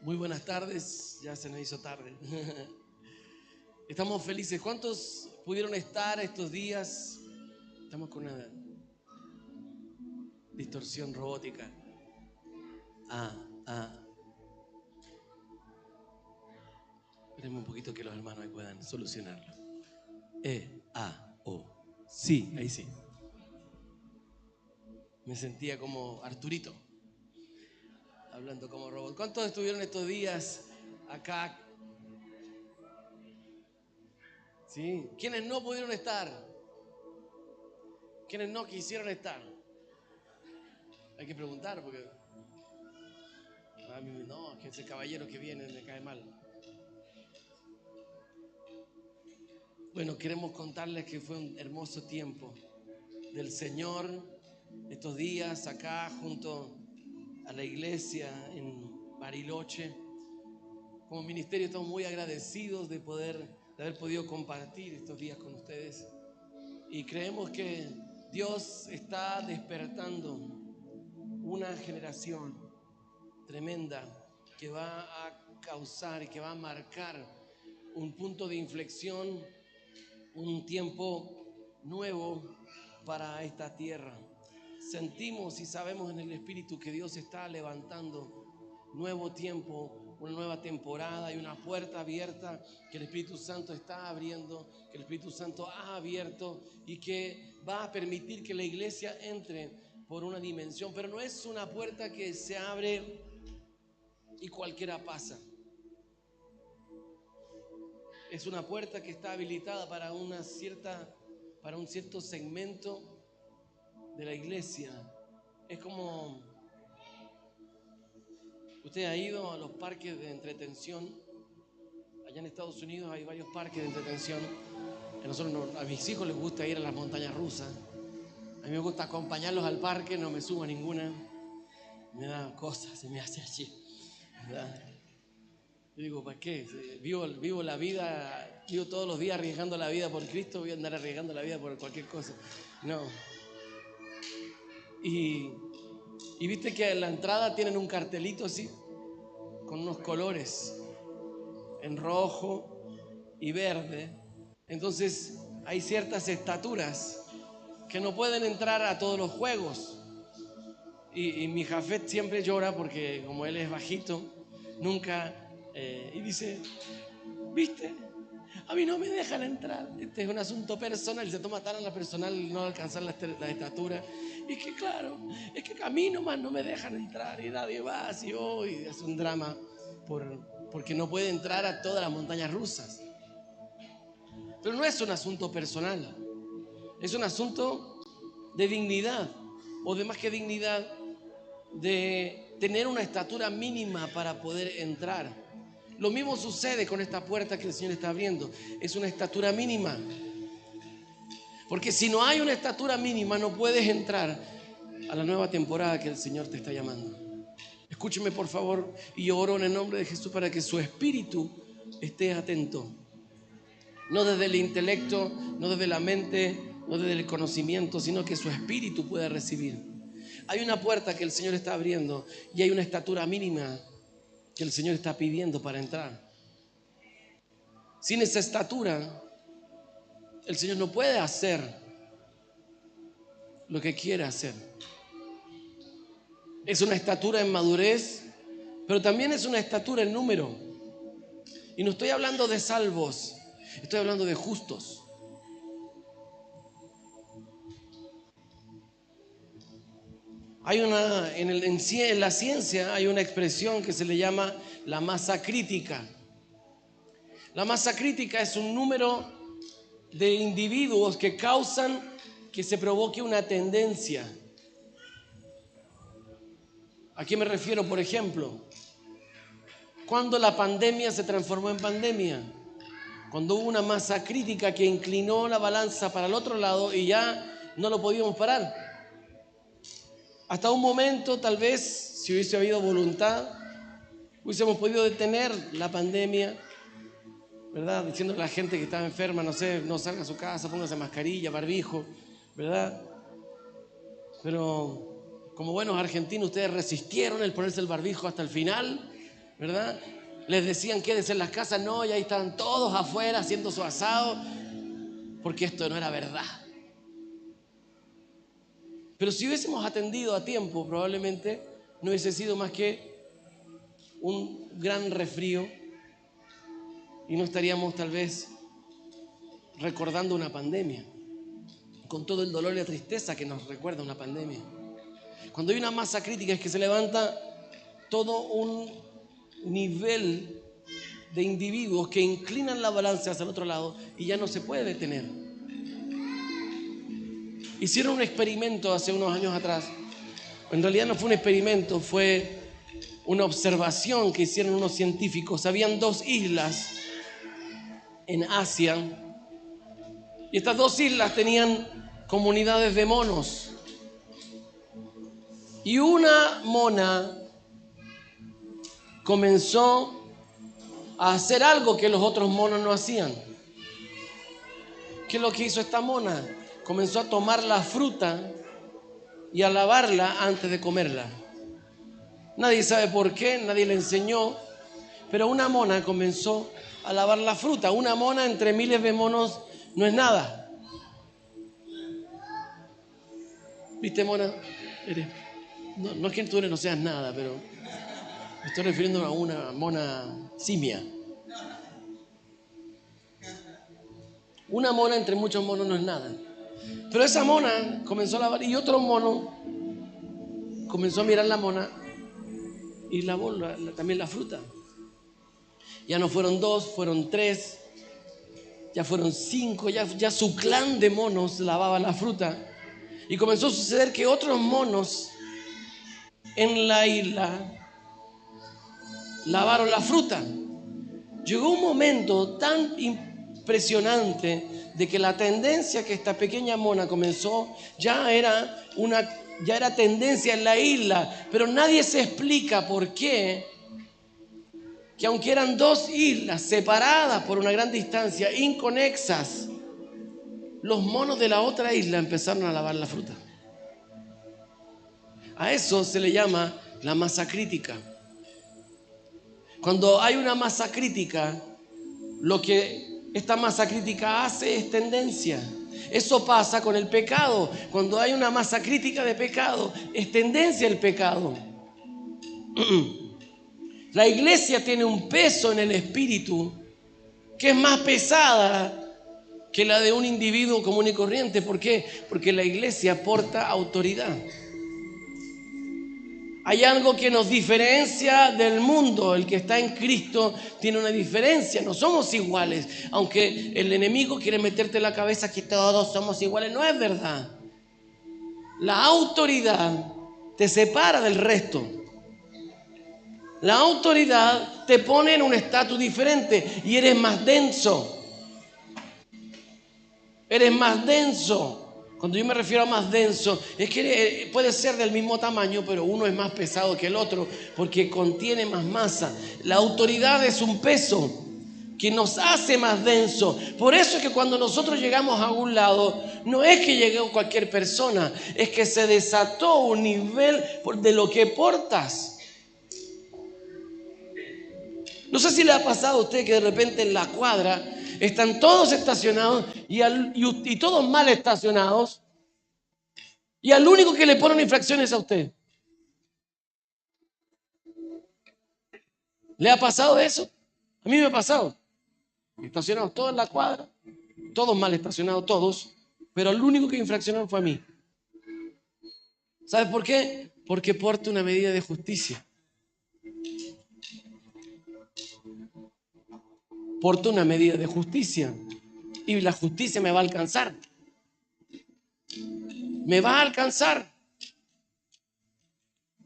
Muy buenas tardes, ya se nos hizo tarde. Estamos felices. ¿Cuántos pudieron estar estos días? Estamos con una distorsión robótica. Esperemos un poquito que los hermanos ahí puedan solucionarlo. O. Sí, ahí sí. Me sentía como Arturito, hablando como robot. ¿Cuántos estuvieron estos días acá? ¿Sí? ¿Quiénes no pudieron estar? ¿Quiénes no quisieron estar? Hay que preguntar porque a mí no, que ese caballero que viene me cae mal. Bueno, queremos contarles que fue un hermoso tiempo del Señor estos días acá junto a la iglesia en Bariloche. Como ministerio estamos muy agradecidos de haber podido compartir estos días con ustedes, y creemos que Dios está despertando una generación tremenda que va a causar y que va a marcar un punto de inflexión, un tiempo nuevo para esta tierra. Sentimos y sabemos en el Espíritu que Dios está levantando nuevo tiempo, una nueva temporada y una puerta abierta que el Espíritu Santo está abriendo, que el Espíritu Santo ha abierto y que va a permitir que la iglesia entre por una dimensión, pero no es una puerta que se abre y cualquiera pasa. Es una puerta que está habilitada para un cierto segmento de la iglesia. Es como usted ha ido a los parques de entretención. Allá en Estados Unidos hay varios parques de entretención. A mis hijos les gusta ir a las montañas rusas. A mí me gusta acompañarlos al parque, no me subo a ninguna. Me da cosas, se me hace así, ¿verdad? Yo digo, ¿para qué? Vivo la vida, vivo todos los días arriesgando la vida por Cristo, voy a andar arriesgando la vida por cualquier cosa. No. Y viste que en la entrada tienen un cartelito así, con unos colores, en rojo y verde. Entonces hay ciertas estaturas que no pueden entrar a todos los juegos. Y mi Jafet siempre llora porque como él es bajito, nunca... y dice, ¿viste? A mí no me dejan entrar. Este es un asunto personal, se toma tan a la personal no alcanzar la estatura. Y que claro, es que a mí nomás no me dejan entrar y nadie va así hoy. Es un drama porque no puede entrar a todas las montañas rusas. Pero no es un asunto personal, es un asunto de dignidad, o de más que dignidad, de tener una estatura mínima para poder entrar. Lo mismo sucede con esta puerta que el Señor está abriendo. Es una estatura mínima. Porque si no hay una estatura mínima, no puedes entrar a la nueva temporada que el Señor te está llamando. Escúcheme por favor, y yo oro en el nombre de Jesús para que su espíritu esté atento. No desde el intelecto, no desde la mente, no desde el conocimiento, sino que su espíritu pueda recibir. Hay una puerta que el Señor está abriendo y hay una estatura mínima que el Señor está pidiendo para entrar. Sin esa estatura, el Señor no puede hacer lo que quiere hacer. Es una estatura en madurez, pero también es una estatura en número. Y no estoy hablando de salvos, estoy hablando de justos. En la ciencia hay una expresión que se le llama la masa crítica. La masa crítica es un número de individuos que causan que se provoque una tendencia. ¿A qué me refiero? Por ejemplo, cuando la pandemia se transformó en pandemia, cuando hubo una masa crítica que inclinó la balanza para el otro lado y ya no lo podíamos parar. Hasta un momento, tal vez, si hubiese habido voluntad, hubiésemos podido detener la pandemia, ¿verdad? Diciendo a la gente que estaba enferma, no salga a su casa, póngase mascarilla, barbijo, ¿verdad? Pero como buenos argentinos, ustedes resistieron el ponerse el barbijo hasta el final, ¿verdad? Les decían quédense en las casas, no, y ahí estaban todos afuera haciendo su asado, porque esto no era verdad. Pero si hubiésemos atendido a tiempo, probablemente no hubiese sido más que un gran resfrío y no estaríamos tal vez recordando una pandemia, con todo el dolor y la tristeza que nos recuerda una pandemia. Cuando hay una masa crítica es que se levanta todo un nivel de individuos que inclinan la balanza hacia el otro lado y ya no se puede detener. Hicieron un experimento hace unos años atrás. En realidad no fue un experimento, fue una observación que hicieron unos científicos. Habían 2 islas en Asia y estas 2 islas tenían comunidades de monos. Y una mona comenzó a hacer algo que los otros monos no hacían. ¿Qué es lo que hizo esta mona? Comenzó a tomar la fruta y a lavarla antes de comerla. Nadie sabe por qué, nadie le enseñó, pero una mona comenzó a lavar la fruta. Una mona entre miles de monos no es nada. ¿Viste, mona? No es que tú no seas nada, pero me estoy refiriendo a una mona simia. Una mona entre muchos monos no es nada. Pero esa mona comenzó a lavar y otro mono comenzó a mirar la mona y lavó también la fruta. Ya no fueron 2, fueron 3, ya fueron 5, ya su clan de monos lavaba la fruta. Y comenzó a suceder que otros monos en la isla lavaron la fruta. Llegó un momento tan impresionante de que la tendencia que esta pequeña mona comenzó ya era tendencia en la isla, pero nadie se explica por qué, que aunque eran 2 islas separadas por una gran distancia, inconexas, los monos de la otra isla empezaron a lavar la fruta. A eso se le llama la masa crítica. Cuando hay una masa crítica, lo que esta masa crítica hace es tendencia. Eso pasa con el pecado. Cuando hay una masa crítica de pecado, es tendencia el pecado. La iglesia tiene un peso en el espíritu que es más pesada que la de un individuo común y corriente. ¿Por qué? Porque la iglesia porta autoridad. Hay algo que nos diferencia del mundo. El que está en Cristo tiene una diferencia. No somos iguales. Aunque el enemigo quiere meterte en la cabeza que todos somos iguales, no es verdad. La autoridad te separa del resto. La autoridad te pone en un estatus diferente y eres más denso. Eres más denso. Cuando yo me refiero a más denso, es que puede ser del mismo tamaño, pero uno es más pesado que el otro porque contiene más masa. La autoridad es un peso que nos hace más denso. Por eso es que cuando nosotros llegamos a un lado, no es que llegue cualquier persona, es que se desató un nivel de lo que portas. No sé si le ha pasado a usted que de repente en la cuadra están todos estacionados y todos mal estacionados, y al único que le ponen infracciones a usted. ¿Le ha pasado eso? A mí me ha pasado. Estacionados todos en la cuadra, todos mal estacionados, todos, pero el único que infraccionaron fue a mí. ¿Sabes por qué? Porque porto una medida de justicia. Porto una medida de justicia y la justicia me va a alcanzar. Me va a alcanzar.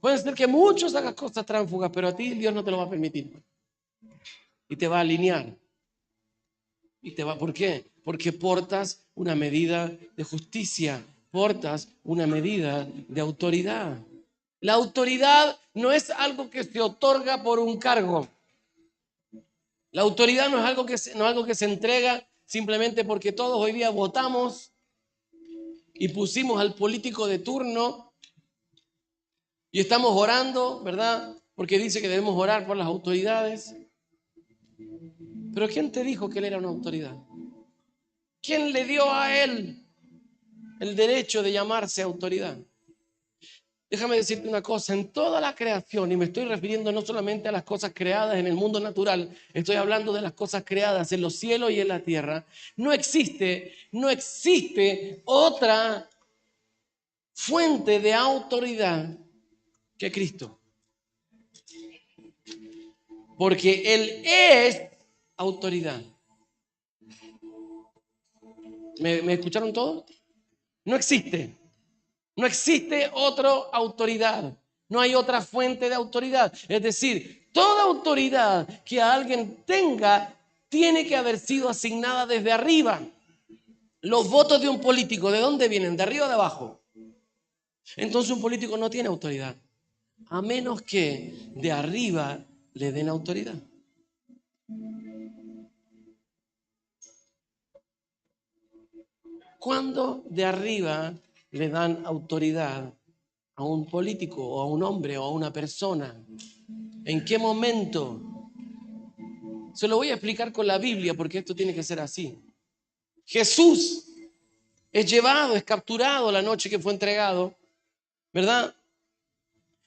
Puede ser que muchos hagan cosas tránsfugas, pero a ti Dios no te lo va a permitir. Y te va a alinear. ¿Por qué? Porque portas una medida de justicia, portas una medida de autoridad. La autoridad no es algo que se otorga por un cargo. La autoridad no es algo que se entrega simplemente porque todos hoy día votamos y pusimos al político de turno y estamos orando, ¿verdad? porque dice que debemos orar por las autoridades. Pero ¿quién te dijo que él era una autoridad? ¿Quién le dio a él el derecho de llamarse autoridad? Déjame decirte una cosa, en toda la creación, y me estoy refiriendo no solamente a las cosas creadas en el mundo natural, estoy hablando de las cosas creadas en los cielos y en la tierra, no existe otra fuente de autoridad que Cristo. Porque Él es autoridad. ¿Me escucharon todos? No existe. No existe otra autoridad. No hay otra fuente de autoridad. Es decir, toda autoridad que alguien tenga tiene que haber sido asignada desde arriba. Los votos de un político, ¿de dónde vienen? ¿De arriba o de abajo? Entonces un político no tiene autoridad, a menos que de arriba le den autoridad. ¿Cuándo de arriba le dan autoridad a un político o a un hombre o a una persona? ¿En qué momento? Se lo voy a explicar con la Biblia porque esto tiene que ser así. Jesús es llevado, es capturado la noche que fue entregado, ¿verdad?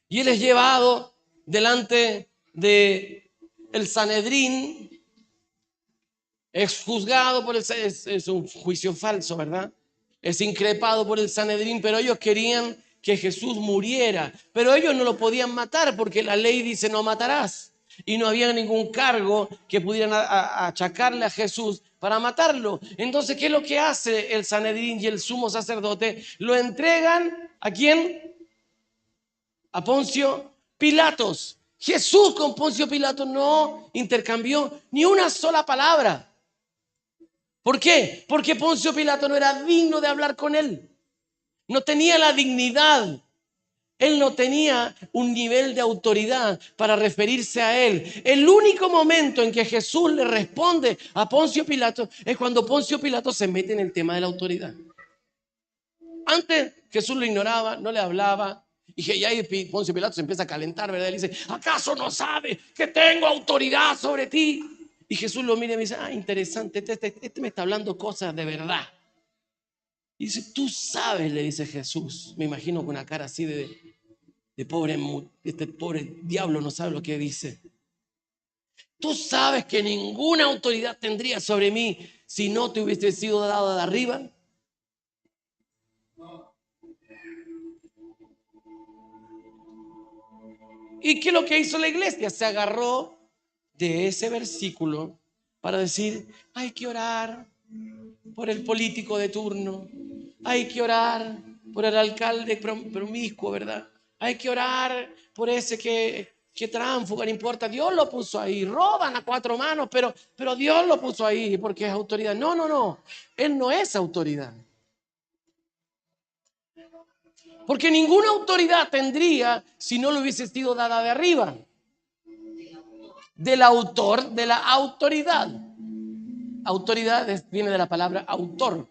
Y él es llevado delante de el Sanedrín, es juzgado por es un juicio falso, ¿verdad? Es increpado por el Sanedrín, pero ellos querían que Jesús muriera, pero ellos no lo podían matar porque la ley dice no matarás. Y no había ningún cargo que pudieran achacarle a Jesús para matarlo. Entonces, ¿qué es lo que hace el Sanedrín y el sumo sacerdote? Lo entregan ¿a quién? A Poncio Pilatos. Jesús con Poncio Pilatos no intercambió ni una sola palabra. ¿Por qué? Porque Poncio Pilato no era digno de hablar con él. No tenía la dignidad. Él no tenía un nivel de autoridad para referirse a él. El único momento en que Jesús le responde a Poncio Pilato es cuando Poncio Pilato se mete en el tema de la autoridad. Antes Jesús lo ignoraba, no le hablaba. Y ahí Poncio Pilato se empieza a calentar, ¿verdad? Le dice, ¿acaso no sabes que tengo autoridad sobre ti? Y Jesús lo mira y me dice, interesante, este me está hablando cosas de verdad. Y dice, tú sabes, le dice Jesús, me imagino con una cara así de pobre, este pobre diablo no sabe lo que dice. Tú sabes que ninguna autoridad tendría sobre mí si no te hubiese sido dado de arriba. ¿Y qué es lo que hizo la iglesia? Se agarró de ese versículo para decir, hay que orar por el político de turno, hay que orar por el alcalde promiscuo, ¿verdad? Hay que orar por ese que tránfuga, no importa, Dios lo puso ahí, roban a cuatro manos, pero Dios lo puso ahí porque es autoridad. No, Él no es autoridad. Porque ninguna autoridad tendría si no le hubiese sido dada de arriba. Del autor de la autoridad. Autoridad viene de la palabra autor.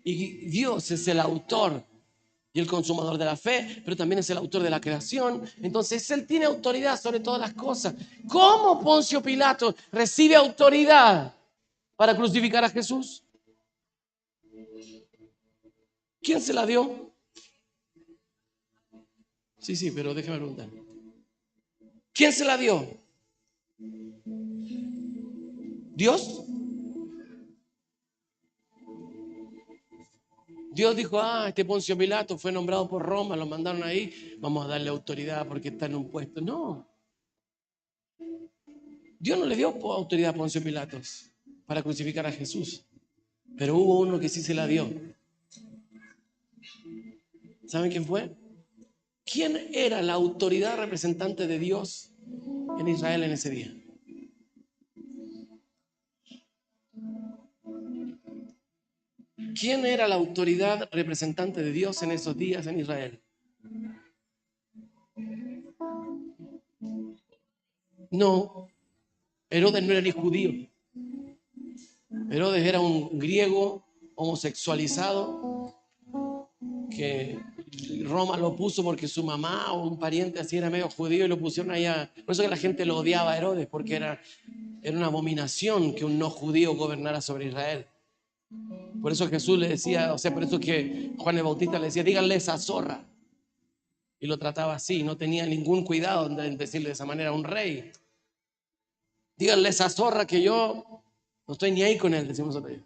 Y Dios es el autor y el consumador de la fe, pero también es el autor de la creación. Entonces Él tiene autoridad sobre todas las cosas. ¿Cómo Poncio Pilato recibe autoridad para crucificar a Jesús? ¿Quién se la dio? Sí, pero déjame preguntar. ¿Quién se la dio? ¿Dios? Dios dijo, este Poncio Pilato fue nombrado por Roma, lo mandaron ahí, vamos a darle autoridad porque está en un puesto. No. Dios no le dio autoridad a Poncio Pilatos para crucificar a Jesús, pero hubo uno que sí se la dio. ¿Saben quién fue? ¿Quién era la autoridad representante de Dios en Israel en ese día? ¿Quién era la autoridad representante de Dios en esos días en Israel? No, Herodes no era ni judío. Herodes era un griego homosexualizado que Roma lo puso porque su mamá o un pariente así era medio judío y lo pusieron allá. Por eso que la gente lo odiaba a Herodes, porque era una abominación que un no judío gobernara sobre Israel. Por eso Jesús le decía, o sea, por eso que Juan el Bautista le decía, díganle esa zorra. Y lo trataba así, no tenía ningún cuidado en decirle de esa manera a un rey. Díganle esa zorra que yo no estoy ni ahí con él, decimos nosotros.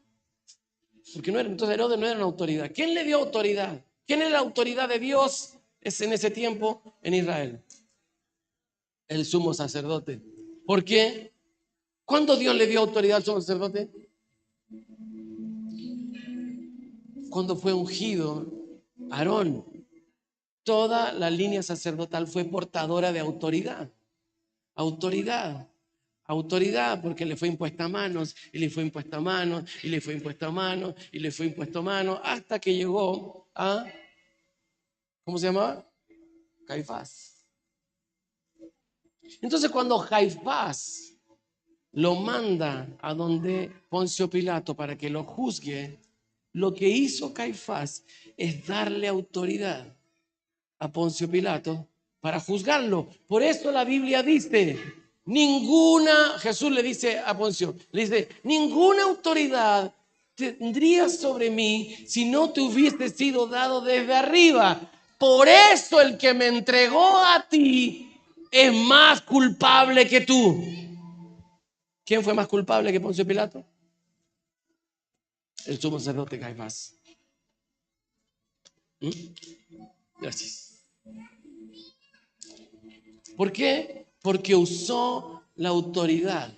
Porque no era, entonces Herodes no era una autoridad. ¿Quién le dio autoridad? ¿Quién era la autoridad de Dios en ese tiempo en Israel? El sumo sacerdote. ¿Por qué? ¿Cuándo Dios le dio autoridad al sumo sacerdote? Cuando fue ungido Aarón. Toda la línea sacerdotal fue portadora de autoridad. Autoridad. Autoridad, porque le fue impuesta a manos, y le fue impuesta a manos, y le fue impuesta a manos, y le fue impuesto a manos, hasta que llegó a, ¿cómo se llamaba? Caifás. Entonces cuando Caifás lo manda a donde Poncio Pilato para que lo juzgue, lo que hizo Caifás es darle autoridad a Poncio Pilato para juzgarlo. Por eso la Biblia dice, Jesús le dice a Poncio, le dice, ninguna autoridad tendrías sobre mí si no te hubiese sido dado desde arriba. Por eso el que me entregó a ti es más culpable que tú. ¿Quién fue más culpable que Poncio Pilato? El sumo sacerdote Caifás. Gracias. ¿Por qué? Porque usó la autoridad.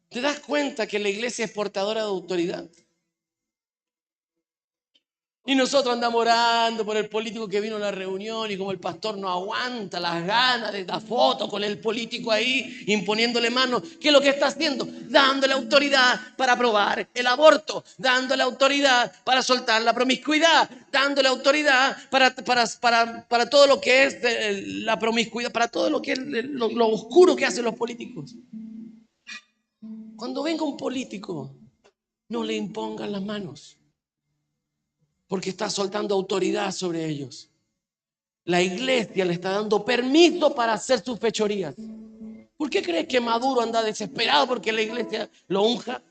¿Te das cuenta que la iglesia es portadora de autoridad? Y nosotros andamos orando por el político que vino a la reunión y como el pastor no aguanta las ganas de dar foto con el político ahí, imponiéndole manos, ¿qué es lo que está haciendo? Dándole autoridad para aprobar el aborto, dándole autoridad para soltar la promiscuidad, dándole autoridad para todo lo que es la promiscuidad, para todo lo que es lo oscuro que hacen los políticos. Cuando venga un político, no le impongan las manos, porque está soltando autoridad sobre ellos. La iglesia le está dando permiso para hacer sus fechorías. ¿Por qué crees que Maduro anda desesperado porque la iglesia lo unja?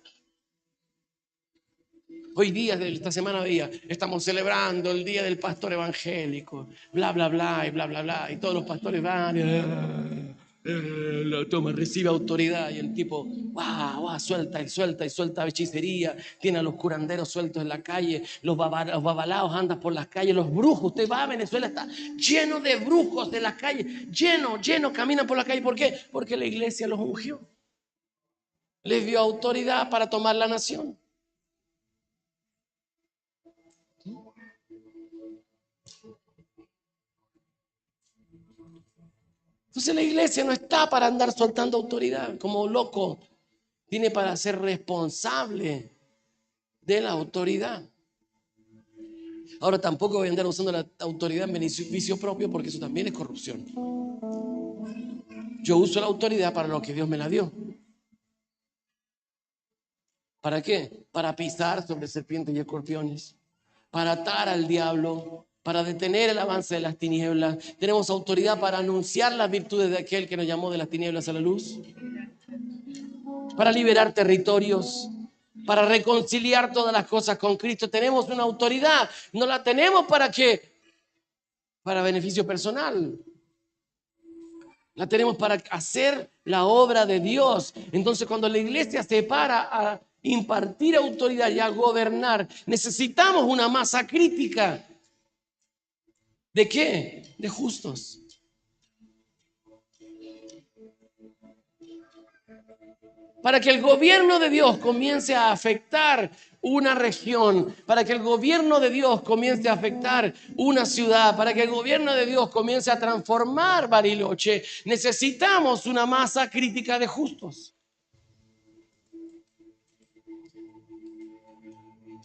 Hoy día, esta semana veía, estamos celebrando el día del pastor evangélico, bla, bla, bla, y bla, bla, bla, y todos los pastores van lo toma, recibe autoridad y el tipo suelta y suelta hechicería, tiene a los curanderos sueltos en la calle, los babalaos andan por las calles, los brujos, usted va a Venezuela, está lleno de brujos de las calles, lleno, caminan por la calle. ¿Por qué? Porque la iglesia los ungió, les dio autoridad para tomar la nación. Entonces la iglesia no está para andar soltando autoridad como loco, tiene para ser responsable de la autoridad. Ahora tampoco voy a andar usando la autoridad en beneficio propio, porque eso también es corrupción. Yo uso la autoridad para lo que Dios me la dio. ¿Para qué? Para pisar sobre serpientes y escorpiones, para atar al diablo, para detener el avance de las tinieblas. Tenemos autoridad para anunciar las virtudes de aquel que nos llamó de las tinieblas a la luz, para liberar territorios, para reconciliar todas las cosas con Cristo. Tenemos una autoridad. No la tenemos para qué, para beneficio personal. La tenemos para hacer la obra de Dios. Entonces, cuando la iglesia se para a impartir autoridad y a gobernar, necesitamos una masa crítica. ¿De qué? De justos. Para que el gobierno de Dios comience a afectar una región, para que el gobierno de Dios comience a afectar una ciudad, para que el gobierno de Dios comience a transformar Bariloche, necesitamos una masa crítica de justos.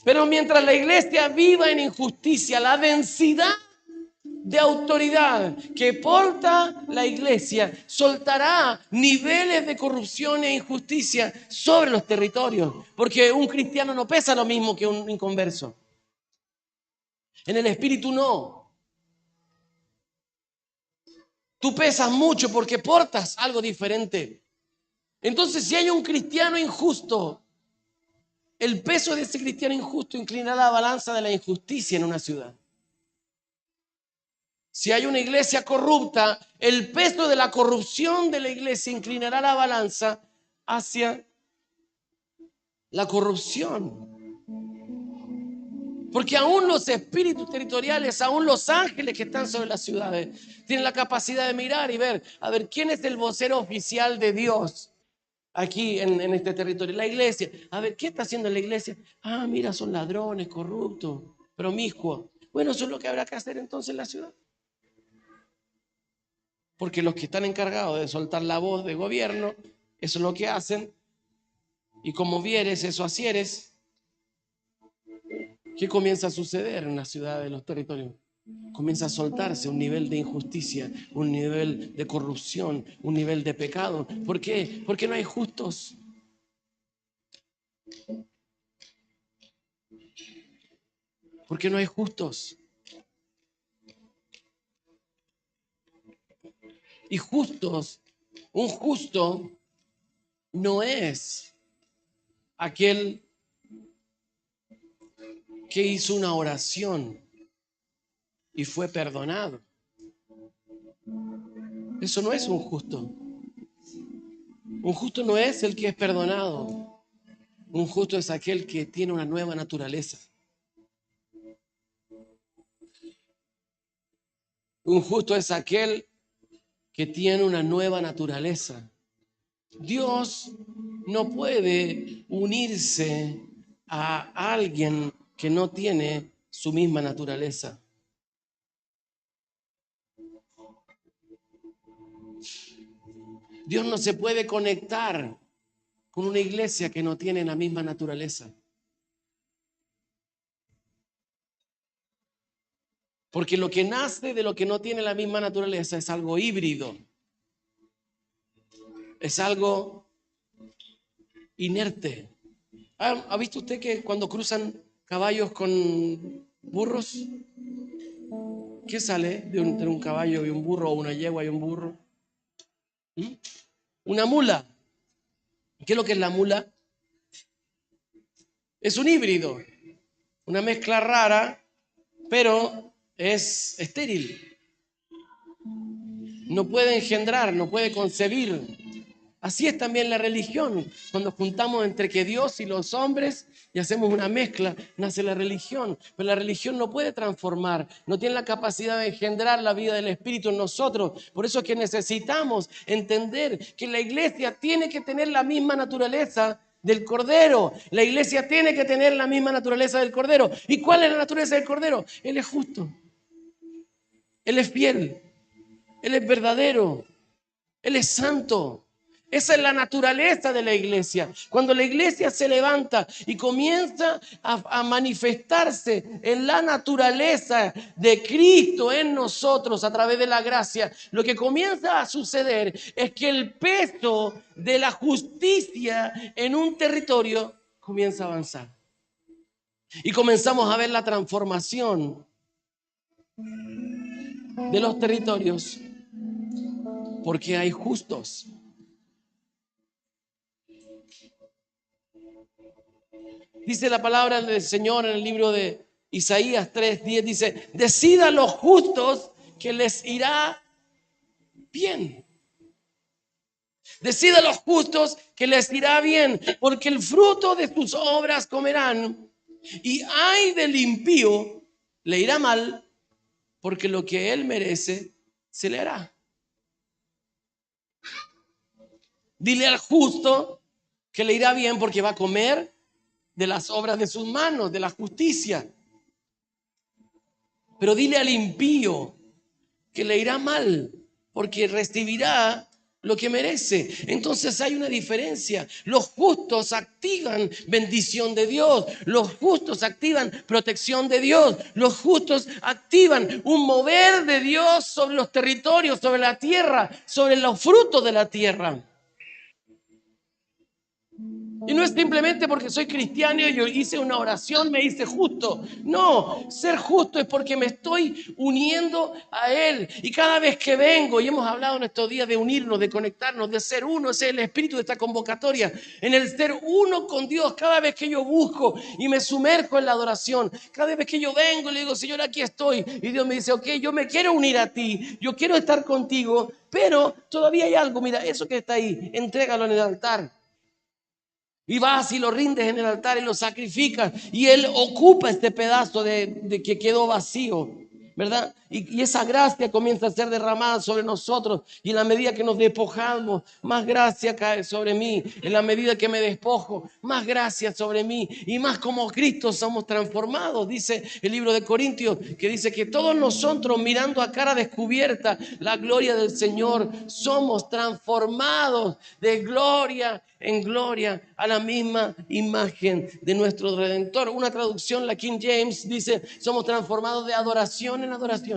Pero mientras la iglesia viva en injusticia, la densidad de autoridad que porta la iglesia soltará niveles de corrupción e injusticia sobre los territorios, porque un cristiano no pesa lo mismo que un inconverso. En el espíritu no. Tú pesas mucho porque portas algo diferente. Entonces, si hay un cristiano injusto, el peso de ese cristiano injusto inclinará la balanza de la injusticia en una ciudad. Si hay una iglesia corrupta, el peso de la corrupción de la iglesia inclinará la balanza hacia la corrupción. Porque aún los espíritus territoriales, aún los ángeles que están sobre las ciudades, tienen la capacidad de mirar y ver, a ver, ¿quién es el vocero oficial de Dios aquí en este territorio? La iglesia. A ver, ¿qué está haciendo la iglesia? Ah, mira, son ladrones, corruptos, promiscuos. Bueno, eso es lo que habrá que hacer entonces en la ciudad. Porque los que están encargados de soltar la voz de gobierno, eso es lo que hacen. Y como vieres, eso asieres, ¿qué comienza a suceder en la ciudad de los territorios? Comienza a soltarse un nivel de injusticia, un nivel de corrupción, un nivel de pecado. ¿Por qué? Porque no hay justos. Porque no hay justos. Y justos, un justo no es aquel que hizo una oración y fue perdonado. Eso no es un justo. Un justo no es el que es perdonado. Un justo es aquel que tiene una nueva naturaleza. Un justo es aquel que tiene una nueva naturaleza. Dios no puede unirse a alguien que no tiene su misma naturaleza. Dios no se puede conectar con una iglesia que no tiene la misma naturaleza. Porque lo que nace de lo que no tiene la misma naturaleza es algo híbrido. Es algo inerte. ¿Ha visto usted que cuando cruzan caballos con burros? ¿Qué sale de un caballo y un burro, o una yegua y un burro? Una mula. ¿Qué es lo que es la mula? Es un híbrido, una mezcla rara, pero es estéril. No puede engendrar, no puede concebir. Así es también la religión. Cuando juntamos entre que Dios y los hombres y hacemos una mezcla, nace la religión. Pero la religión no puede transformar, no tiene la capacidad de engendrar la vida del Espíritu en nosotros. Por eso es que necesitamos entender que la iglesia tiene que tener la misma naturaleza del Cordero. La iglesia tiene que tener la misma naturaleza del Cordero. ¿Y cuál es la naturaleza del Cordero? Él es justo. Él es fiel. Él es verdadero. Él es santo. Esa es la naturaleza de la iglesia. Cuando la iglesia se levanta y comienza a manifestarse en la naturaleza de Cristo en nosotros a través de la gracia, lo que comienza a suceder es que el peso de la justicia en un territorio comienza a avanzar. Y comenzamos a ver la transformación de los territorios porque hay justos. Dice la palabra del Señor en el libro de Isaías 3:10, dice, decida a los justos que les irá bien. Decida a los justos que les irá bien, porque el fruto de sus obras comerán. Y ay del impío, le irá mal, porque lo que él merece se le hará. Dile al justo que le irá bien porque va a comer de las obras de sus manos, de la justicia. Pero dile al impío que le irá mal porque recibirá lo que merece. Entonces hay una diferencia. Los justos activan bendición de Dios. Los justos activan protección de Dios. Los justos activan un mover de Dios sobre los territorios, sobre la tierra, sobre los frutos de la tierra. Y no es simplemente porque soy cristiano y yo hice una oración, me hice justo. No, ser justo es porque me estoy uniendo a Él. Y cada vez que vengo, y hemos hablado en estos días de unirnos, de conectarnos, de ser uno, ese es el espíritu de esta convocatoria. En el ser uno con Dios, cada vez que yo busco y me sumerjo en la adoración, cada vez que yo vengo y le digo, Señor, aquí estoy. Y Dios me dice, ok, yo me quiero unir a ti, yo quiero estar contigo, pero todavía hay algo, mira, eso que está ahí, entrégalo en el altar. Y vas y lo rindes en el altar y lo sacrificas. Y Él ocupa este pedazo de que quedó vacío, ¿verdad? Y esa gracia comienza a ser derramada sobre nosotros. Y en la medida que nos despojamos, más gracia cae sobre mí. En la medida que me despojo, más gracia sobre mí. Y más como Cristo somos transformados. Dice el libro de Corintios, que dice que todos nosotros mirando a cara descubierta la gloria del Señor, somos transformados de gloria en gloria a la misma imagen de nuestro Redentor. Una traducción, la King James, dice, somos transformados de adoración en adoración.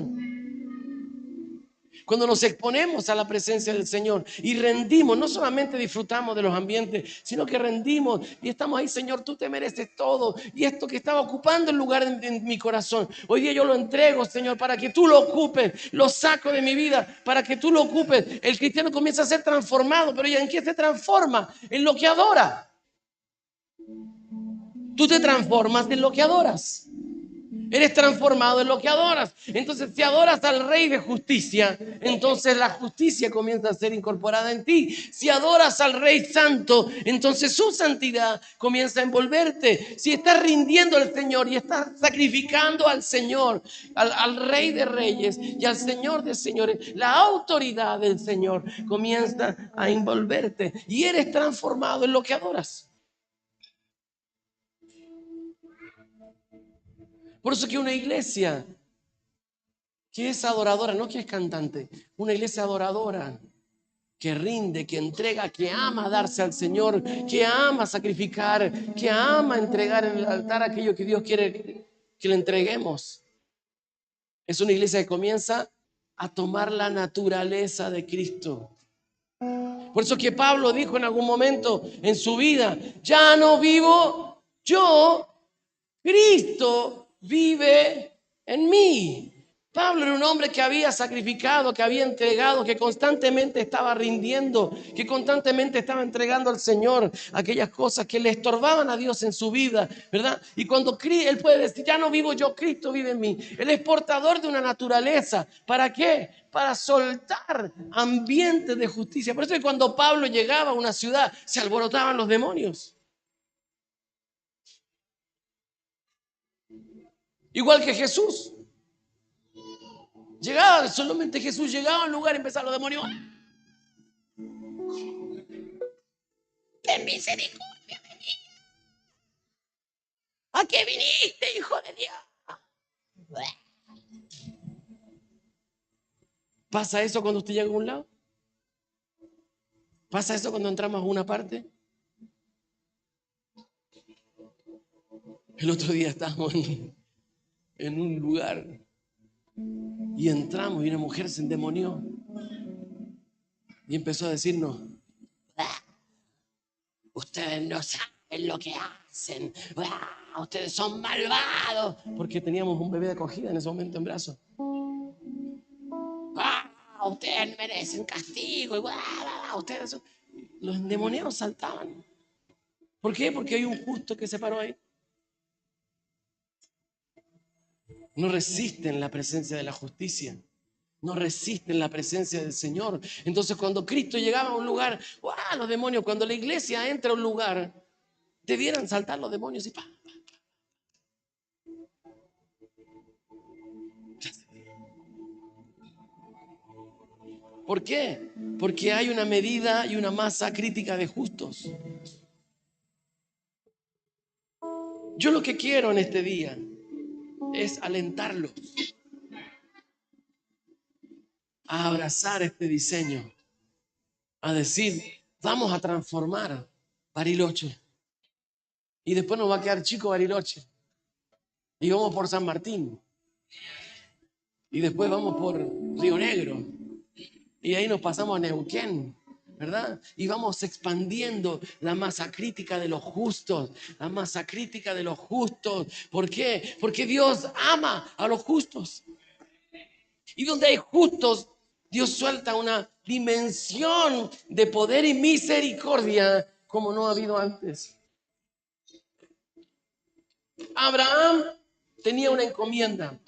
Cuando nos exponemos a la presencia del Señor y rendimos, no solamente disfrutamos de los ambientes, sino que rendimos y estamos ahí, Señor, tú te mereces todo. Y esto que estaba ocupando el lugar en mi corazón, hoy día yo lo entrego, Señor, para que tú lo ocupes. Lo saco de mi vida para que tú lo ocupes. El cristiano comienza a ser transformado, pero ¿en qué se transforma? En lo que adora. Tú te transformas en lo que adoras. Eres transformado en lo que adoras. Entonces, si adoras al Rey de justicia, entonces la justicia comienza a ser incorporada en ti. Si adoras al Rey Santo, entonces su santidad comienza a envolverte. Si estás rindiendo al Señor y estás sacrificando al Señor, al Rey de Reyes y al Señor de Señores, la autoridad del Señor comienza a envolverte y eres transformado en lo que adoras. Por eso que una iglesia que es adoradora, no que es cantante, una iglesia adoradora, que rinde, que entrega, que ama darse al Señor, que ama sacrificar, que ama entregar en el altar aquello que Dios quiere que le entreguemos. Es una iglesia que comienza a tomar la naturaleza de Cristo. Por eso que Pablo dijo en algún momento en su vida, ya no vivo yo, Cristo vive en mí. Pablo era un hombre que había sacrificado, que había entregado, que constantemente estaba rindiendo, que constantemente estaba entregando al Señor aquellas cosas que le estorbaban a Dios en su vida, ¿verdad? Y cuando él puede decir, ya no vivo yo, Cristo vive en mí. Él es portador de una naturaleza. ¿Para qué? Para soltar ambientes de justicia. Por eso que cuando Pablo llegaba a una ciudad, se alborotaban los demonios. Igual que Jesús. Llegaba, solamente Jesús llegaba al lugar y empezaban los demonios. ¡Ten misericordia de mí! ¿A qué viniste, hijo de Dios? ¿Pasa eso cuando usted llega a un lado? ¿Pasa eso cuando entramos a una parte? El otro día estábamos en un lugar y entramos y una mujer se endemonió y empezó a decirnos, ustedes no saben lo que hacen, ustedes son malvados, porque teníamos un bebé de acogida en ese momento en brazos. Ustedes merecen castigo, ustedes son... Los endemoniados saltaban. ¿Por qué? Porque hay un justo que se paró ahí. No resisten la presencia de la justicia. No resisten la presencia del Señor. Entonces cuando Cristo llegaba a un lugar, los demonios, cuando la iglesia entra a un lugar, debieran saltar los demonios y ¿Por qué? Porque hay una medida y una masa crítica de justos. Yo lo que quiero en este día es alentarlos a abrazar este diseño, a decir, vamos a transformar Bariloche. Y después nos va a quedar chico Bariloche. Y vamos por San Martín. Y después vamos por Río Negro. Y ahí nos pasamos a Neuquén. ¿verdad? Y vamos expandiendo la masa crítica de los justos, la masa crítica de los justos. ¿Por qué? Porque Dios ama a los justos. Y donde hay justos, Dios suelta una dimensión de poder y misericordia como no ha habido antes. Abraham tenía una encomienda.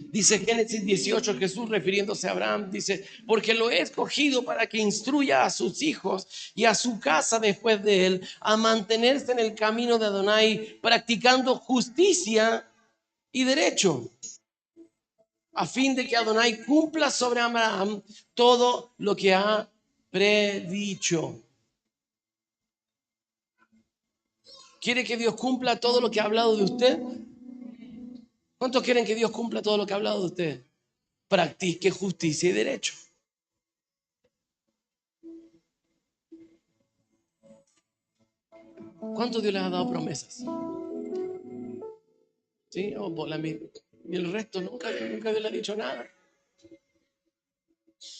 Dice Génesis 18, Jesús refiriéndose a Abraham, dice, porque lo he escogido para que instruya a sus hijos y a su casa después de él a mantenerse en el camino de Adonai, practicando justicia y derecho, a fin de que Adonai cumpla sobre Abraham todo lo que ha predicho. ¿Quiere que Dios cumpla todo lo que ha hablado de usted? ¿Cuántos quieren que Dios cumpla todo lo que ha hablado de usted? Practique justicia y derecho. ¿Cuántos Dios les ha dado promesas? ¿Sí? Y el resto nunca Dios le ha dicho nada.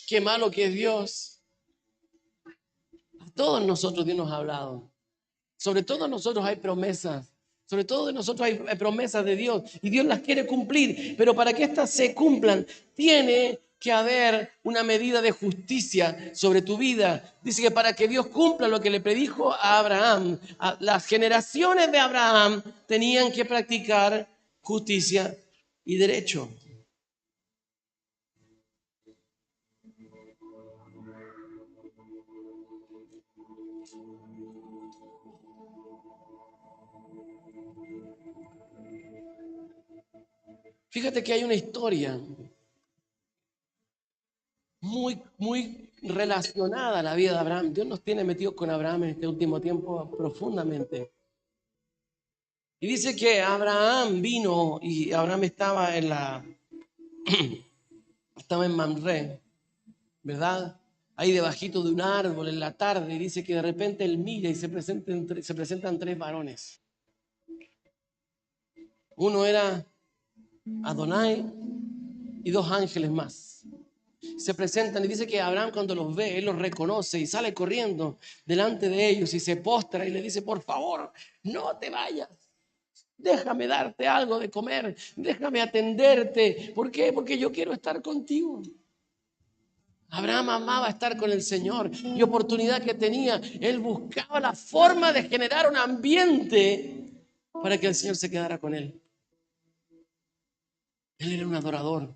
Qué malo que es Dios. A todos nosotros Dios nos ha hablado. Sobre todo nosotros hay promesas. Sobre todo de nosotros hay promesas de Dios. Y Dios las quiere cumplir. Pero para que éstas se cumplan, tiene que haber una medida de justicia sobre tu vida. Dice que para que Dios cumpla lo que le predijo a Abraham, las generaciones de Abraham tenían que practicar justicia y derecho. Fíjate que hay una historia muy relacionada a la vida de Abraham. Dios nos tiene metidos con Abraham en este último tiempo profundamente. Y dice que Abraham vino y Abraham estaba estaba en Mamre, ¿verdad? Ahí debajito de un árbol en la tarde, y dice que de repente él mira y se presentan tres varones. Uno era Adonai y dos ángeles más. Se presentan y dice que Abraham, cuando los ve, él los reconoce y sale corriendo delante de ellos y se postra y le dice: por favor, no te vayas. Déjame darte algo de comer, déjame atenderte. ¿Por qué? Porque yo quiero estar contigo. Abraham amaba estar con el Señor y oportunidad que tenía, él buscaba la forma de generar un ambiente para que el Señor se quedara con él. Él era un adorador.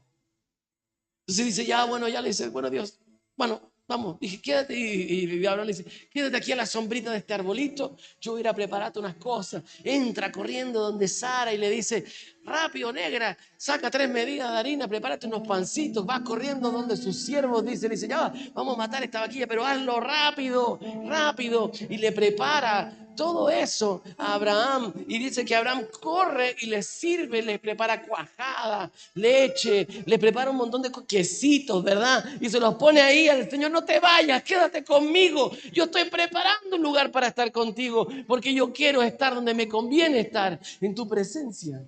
Entonces dice, ya le dice, bueno, Dios, bueno, vamos. Dije, quédate, y Abraham le dice, quédate aquí a la sombrita de este arbolito, yo voy a ir a prepararte unas cosas. Entra corriendo donde Sara y le dice, rápido, negra, saca 3 medidas de harina, prepárate unos pancitos. Va corriendo donde sus siervos dice, ya, vamos a matar esta vaquilla, pero hazlo rápido, rápido. Y le prepara todo eso a Abraham, y dice que Abraham corre y le sirve, le prepara cuajada, leche, le prepara un montón de quesitos, ¿verdad? Y se los pone ahí al Señor: no te vayas, quédate conmigo, yo estoy preparando un lugar para estar contigo, porque yo quiero estar donde me conviene estar, en tu presencia.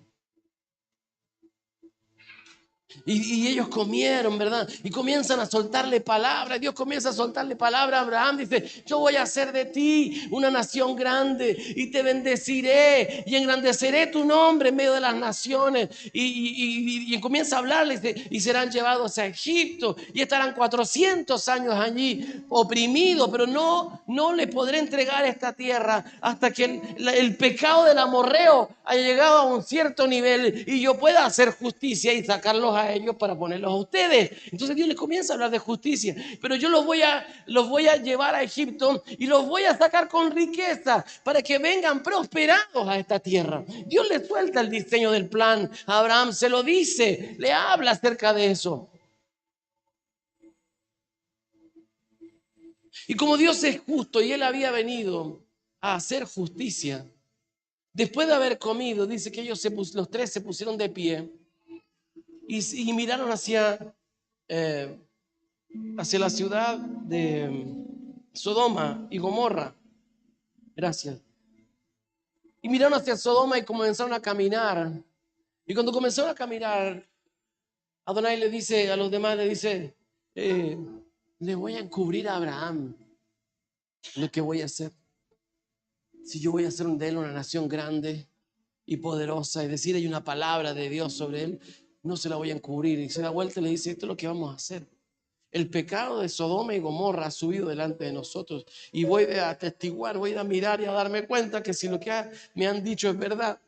Y ellos comieron, ¿verdad? Y comienzan a soltarle palabras. Dios comienza a soltarle palabras a Abraham. Dice, yo voy a hacer de ti una nación grande y te bendeciré y engrandeceré tu nombre en medio de las naciones. Y comienza a hablarles y serán llevados a Egipto y estarán 400 años allí oprimidos, pero no le podré entregar esta tierra hasta que el pecado del amorreo haya llegado a un cierto nivel y yo pueda hacer justicia y sacarlos a ellos para ponerlos a ustedes. Entonces Dios les comienza a hablar de justicia, pero yo los voy a llevar a Egipto y los voy a sacar con riqueza para que vengan prosperados a esta tierra. Dios le suelta el diseño del plan a Abraham, se lo dice, le habla acerca de eso. Y como Dios es justo y él había venido a hacer justicia, después de haber comido, dice que los tres se pusieron de pie y miraron hacia la ciudad de Sodoma y Gomorra. Gracias. Y miraron hacia Sodoma y comenzaron a caminar. Y cuando comenzaron a caminar, Adonai le dice a los demás, le dice, le voy a encubrir a Abraham lo que voy a hacer. Si yo voy a hacer de él una nación grande y poderosa y decir hay una palabra de Dios sobre él, no se la voy a encubrir. Y se da vuelta y le dice, esto es lo que vamos a hacer. El pecado de Sodoma y Gomorra ha subido delante de nosotros y voy a atestiguar, voy a mirar y a darme cuenta que si lo que me han dicho es verdad,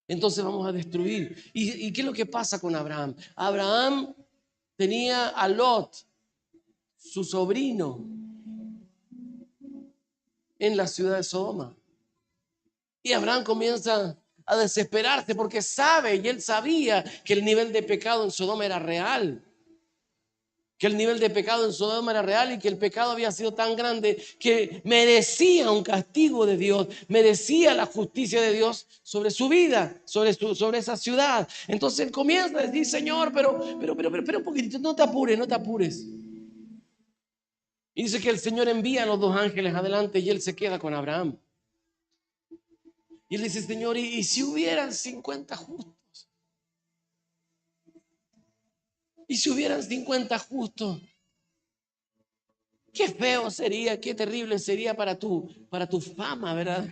entonces vamos a destruir. ¿Y qué es lo que pasa con Abraham? Abraham tenía a Lot, su sobrino, en la ciudad de Sodoma. Y Abraham comienza a desesperarse porque sabe, y él sabía que el nivel de pecado en Sodoma era real. Que el nivel de pecado en Sodoma era real y que el pecado había sido tan grande que merecía un castigo de Dios, merecía la justicia de Dios sobre su vida, sobre esa ciudad. Entonces él comienza a decir, Señor, pero un poquitito, no te apures, no te apures. Y dice que el Señor envía a los dos ángeles adelante y él se queda con Abraham. Y él dice, Señor, ¿y si hubieran 50 justos? ¿Y si hubieran 50 justos? Qué feo sería, qué terrible sería para tu fama, ¿verdad?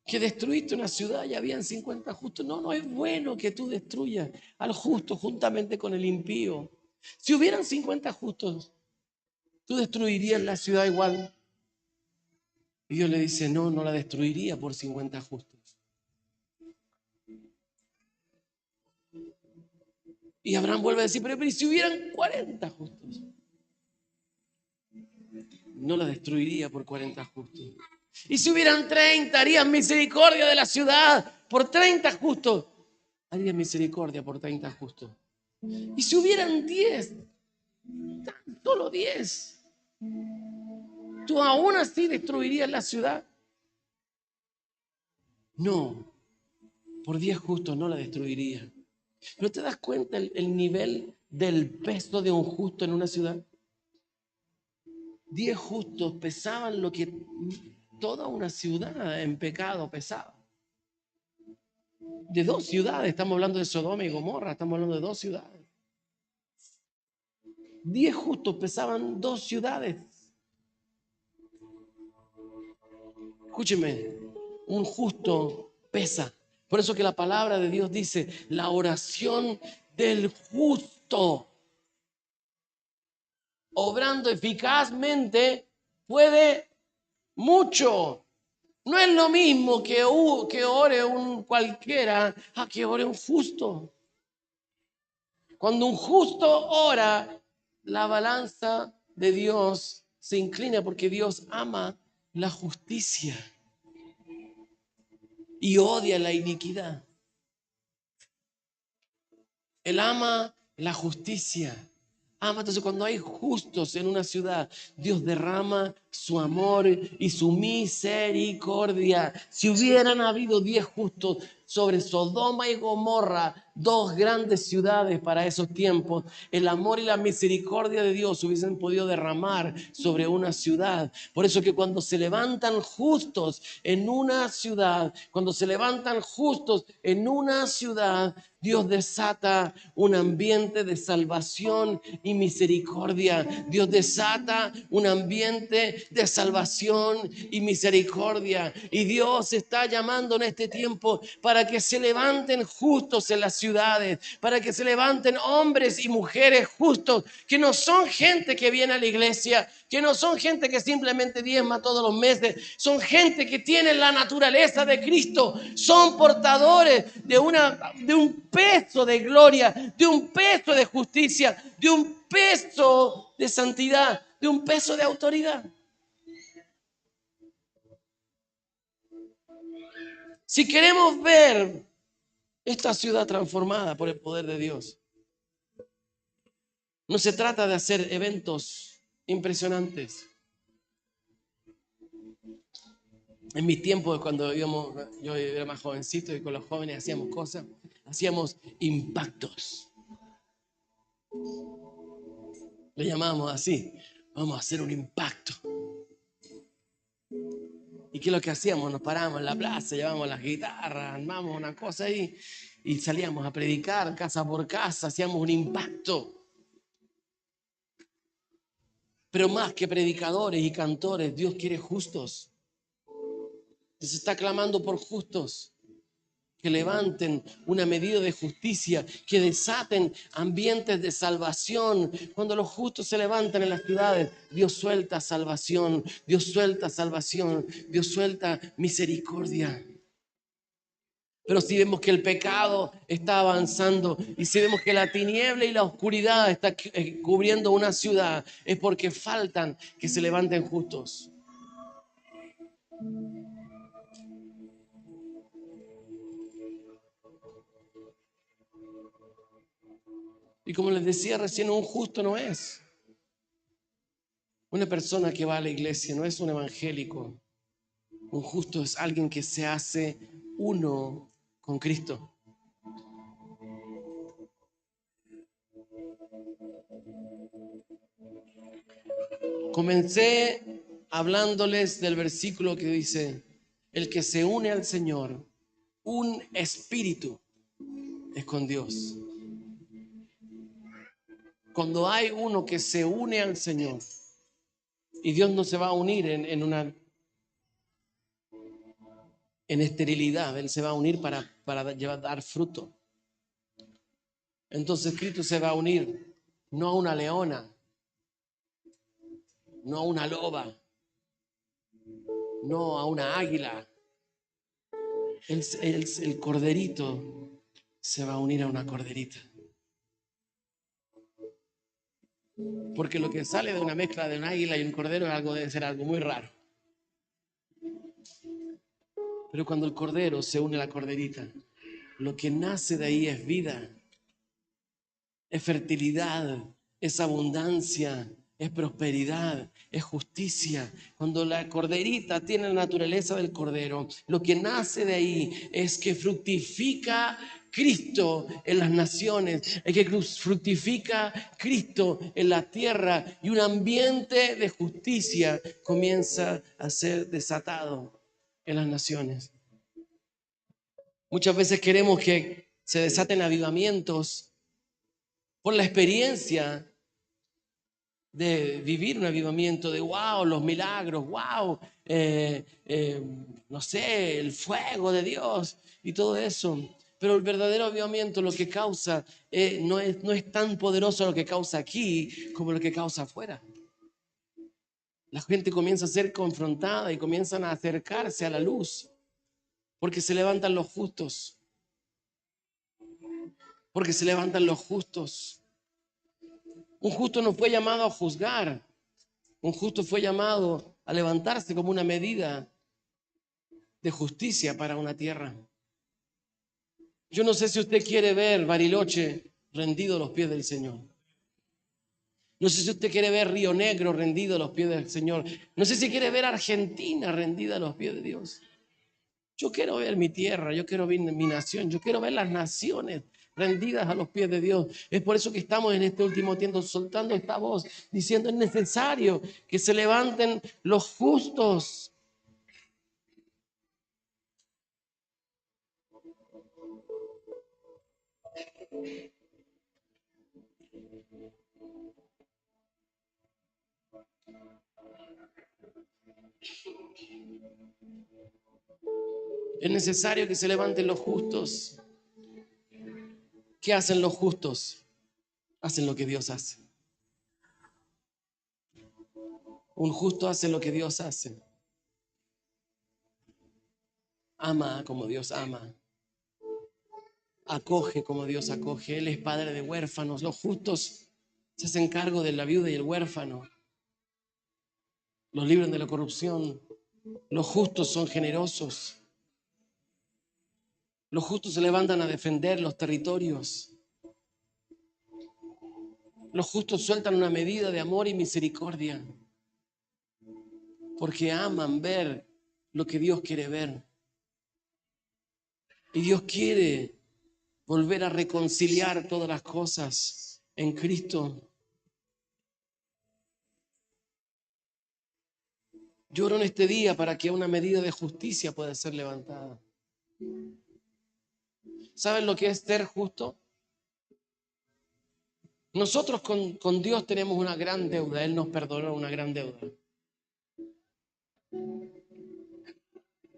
Que destruiste una ciudad y habían 50 justos. No, no es bueno que tú destruyas al justo juntamente con el impío. Si hubieran 50 justos, tú destruirías la ciudad igual. Y Dios le dice, no, no la destruiría por 50 justos. Y Abraham vuelve a decir, pero ¿y si hubieran 40 justos? No la destruiría por 40 justos. Y si hubieran 30, harían misericordia de la ciudad por 30 justos. Harían misericordia por 30 justos. Y si hubieran 10, solo 10, ¿tú aún así destruirías la ciudad? No, por 10 justos no la destruiría. ¿No te das cuenta el nivel del peso de un justo en una ciudad? 10 justos pesaban lo que toda una ciudad en pecado pesaba. De 2 ciudades, estamos hablando de Sodoma y Gomorra, estamos hablando de 2 ciudades. 10 justos pesaban 2 ciudades. Escúcheme, un justo pesa. Por eso que la palabra de Dios dice, la oración del justo, obrando eficazmente, puede mucho. No es lo mismo que ore un cualquiera a que ore un justo. Cuando un justo ora, la balanza de Dios se inclina porque Dios ama la justicia y odia la iniquidad. Él ama la justicia. Entonces cuando hay justos en una ciudad, Dios derrama su amor y su misericordia. Si hubieran habido 10 justos sobre Sodoma y Gomorra, 2 grandes ciudades para esos tiempos, el amor y la misericordia de Dios hubiesen podido derramar sobre una ciudad. Por eso que cuando se levantan justos en una ciudad, Dios desata un ambiente de salvación y misericordia. Dios desata un ambiente de salvación y misericordia. Y Dios está llamando en este tiempo para que se levanten justos en las ciudades, para que se levanten hombres y mujeres justos, que no son gente que viene a la iglesia, que no son gente que simplemente diezma todos los meses, son gente que tiene la naturaleza de Cristo, son portadores de un peso de gloria, de un peso de justicia, de un peso de santidad, de un peso de autoridad. Si queremos ver esta ciudad transformada por el poder de Dios, no se trata de hacer eventos impresionantes. En mis tiempos, cuando yo era más jovencito y con los jóvenes hacíamos cosas, hacíamos impactos. Le llamábamos así, vamos a hacer un impacto. ¿Y qué es lo que hacíamos? Nos parábamos en la plaza, llevábamos las guitarras, armábamos una cosa ahí y salíamos a predicar casa por casa, hacíamos un impacto. Pero más que predicadores y cantores, Dios quiere justos. Dios está clamando por justos que levanten una medida de justicia, que desaten ambientes de salvación. Cuando los justos se levantan en las ciudades, Dios suelta salvación, Dios suelta salvación, Dios suelta misericordia. Pero si vemos que el pecado está avanzando y si vemos que la tiniebla y la oscuridad está cubriendo una ciudad, es porque faltan que se levanten justos. Y como les decía recién, un justo no es una persona que va a la iglesia, no es un evangélico. Un justo es alguien que se hace uno con Cristo. Comencé hablándoles del versículo que dice: el que se une al Señor, un espíritu es con Dios. Cuando hay uno que se une al Señor, y Dios no se va a unir en esterilidad, Él se va a unir para dar fruto. Entonces Cristo se va a unir no a una leona, no a una loba, no a una águila. El corderito se va a unir a una corderita. Porque lo que sale de una mezcla de un águila y un cordero debe ser algo muy raro. Pero cuando el cordero se une a la corderita, lo que nace de ahí es vida, es fertilidad, es abundancia, es prosperidad, es justicia. Cuando la corderita tiene la naturaleza del cordero, lo que nace de ahí es que fructifica Cristo en las naciones, es que fructifica Cristo en la tierra y un ambiente de justicia comienza a ser desatado en las naciones. Muchas veces queremos que se desaten avivamientos por la experiencia de vivir un avivamiento, de wow, los milagros, wow, no sé, el fuego de Dios y todo eso. Pero el verdadero avivamiento lo que causa no es tan poderoso lo que causa aquí como lo que causa afuera. La gente comienza a ser confrontada y comienzan a acercarse a la luz porque se levantan los justos. Porque se levantan los justos. Un justo no fue llamado a juzgar. Un justo fue llamado a levantarse como una medida de justicia para una tierra. Yo no sé si usted quiere ver Bariloche rendido a los pies del Señor. No sé si usted quiere ver Río Negro rendido a los pies del Señor. No sé si quiere ver Argentina rendida a los pies de Dios. Yo quiero ver mi tierra, yo quiero ver mi nación, yo quiero ver las naciones rendidas a los pies de Dios. Es por eso que estamos en este último tiempo soltando esta voz, diciendo: es necesario que se levanten los justos. Es necesario que se levanten los justos. ¿Qué hacen los justos? Hacen lo que Dios hace. Un justo hace lo que Dios hace. Ama como Dios ama. Acoge como Dios acoge. Él es padre de huérfanos. Los justos se hacen cargo de la viuda y el huérfano. Los libran de la corrupción. Los justos son generosos. Los justos se levantan a defender los territorios. Los justos sueltan una medida de amor y misericordia porque aman ver lo que Dios quiere ver. Y Dios quiere volver a reconciliar todas las cosas en Cristo. Yo oro en este día para que una medida de justicia pueda ser levantada. ¿Saben lo que es ser justo? Nosotros con Dios tenemos una gran deuda. Él nos perdonó una gran deuda.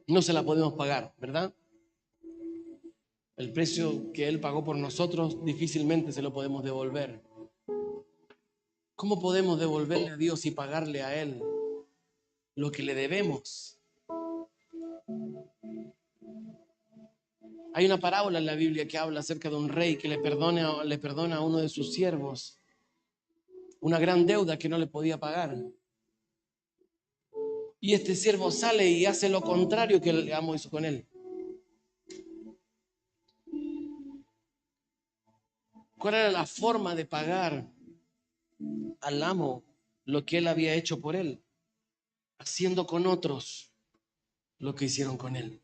No se la podemos pagar, ¿verdad? El precio que Él pagó por nosotros difícilmente se lo podemos devolver. ¿Cómo podemos devolverle a Dios y pagarle a Él lo que le debemos? Hay una parábola en la Biblia que habla acerca de un rey que le perdona a uno de sus siervos una gran deuda que no le podía pagar. Y este siervo sale y hace lo contrario que el amo hizo con él. ¿Cuál era la forma de pagar al amo lo que él había hecho por él? Haciendo con otros lo que hicieron con él.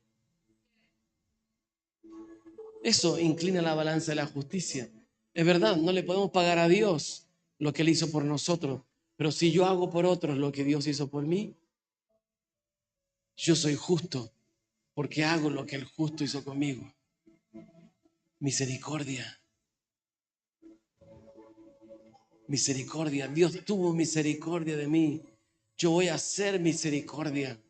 Eso inclina la balanza de la justicia. Es verdad, no le podemos pagar a Dios lo que Él hizo por nosotros, pero si yo hago por otros lo que Dios hizo por mí, yo soy justo porque hago lo que el justo hizo conmigo. Misericordia. Misericordia. Dios tuvo misericordia de mí. Yo voy a hacer misericordia.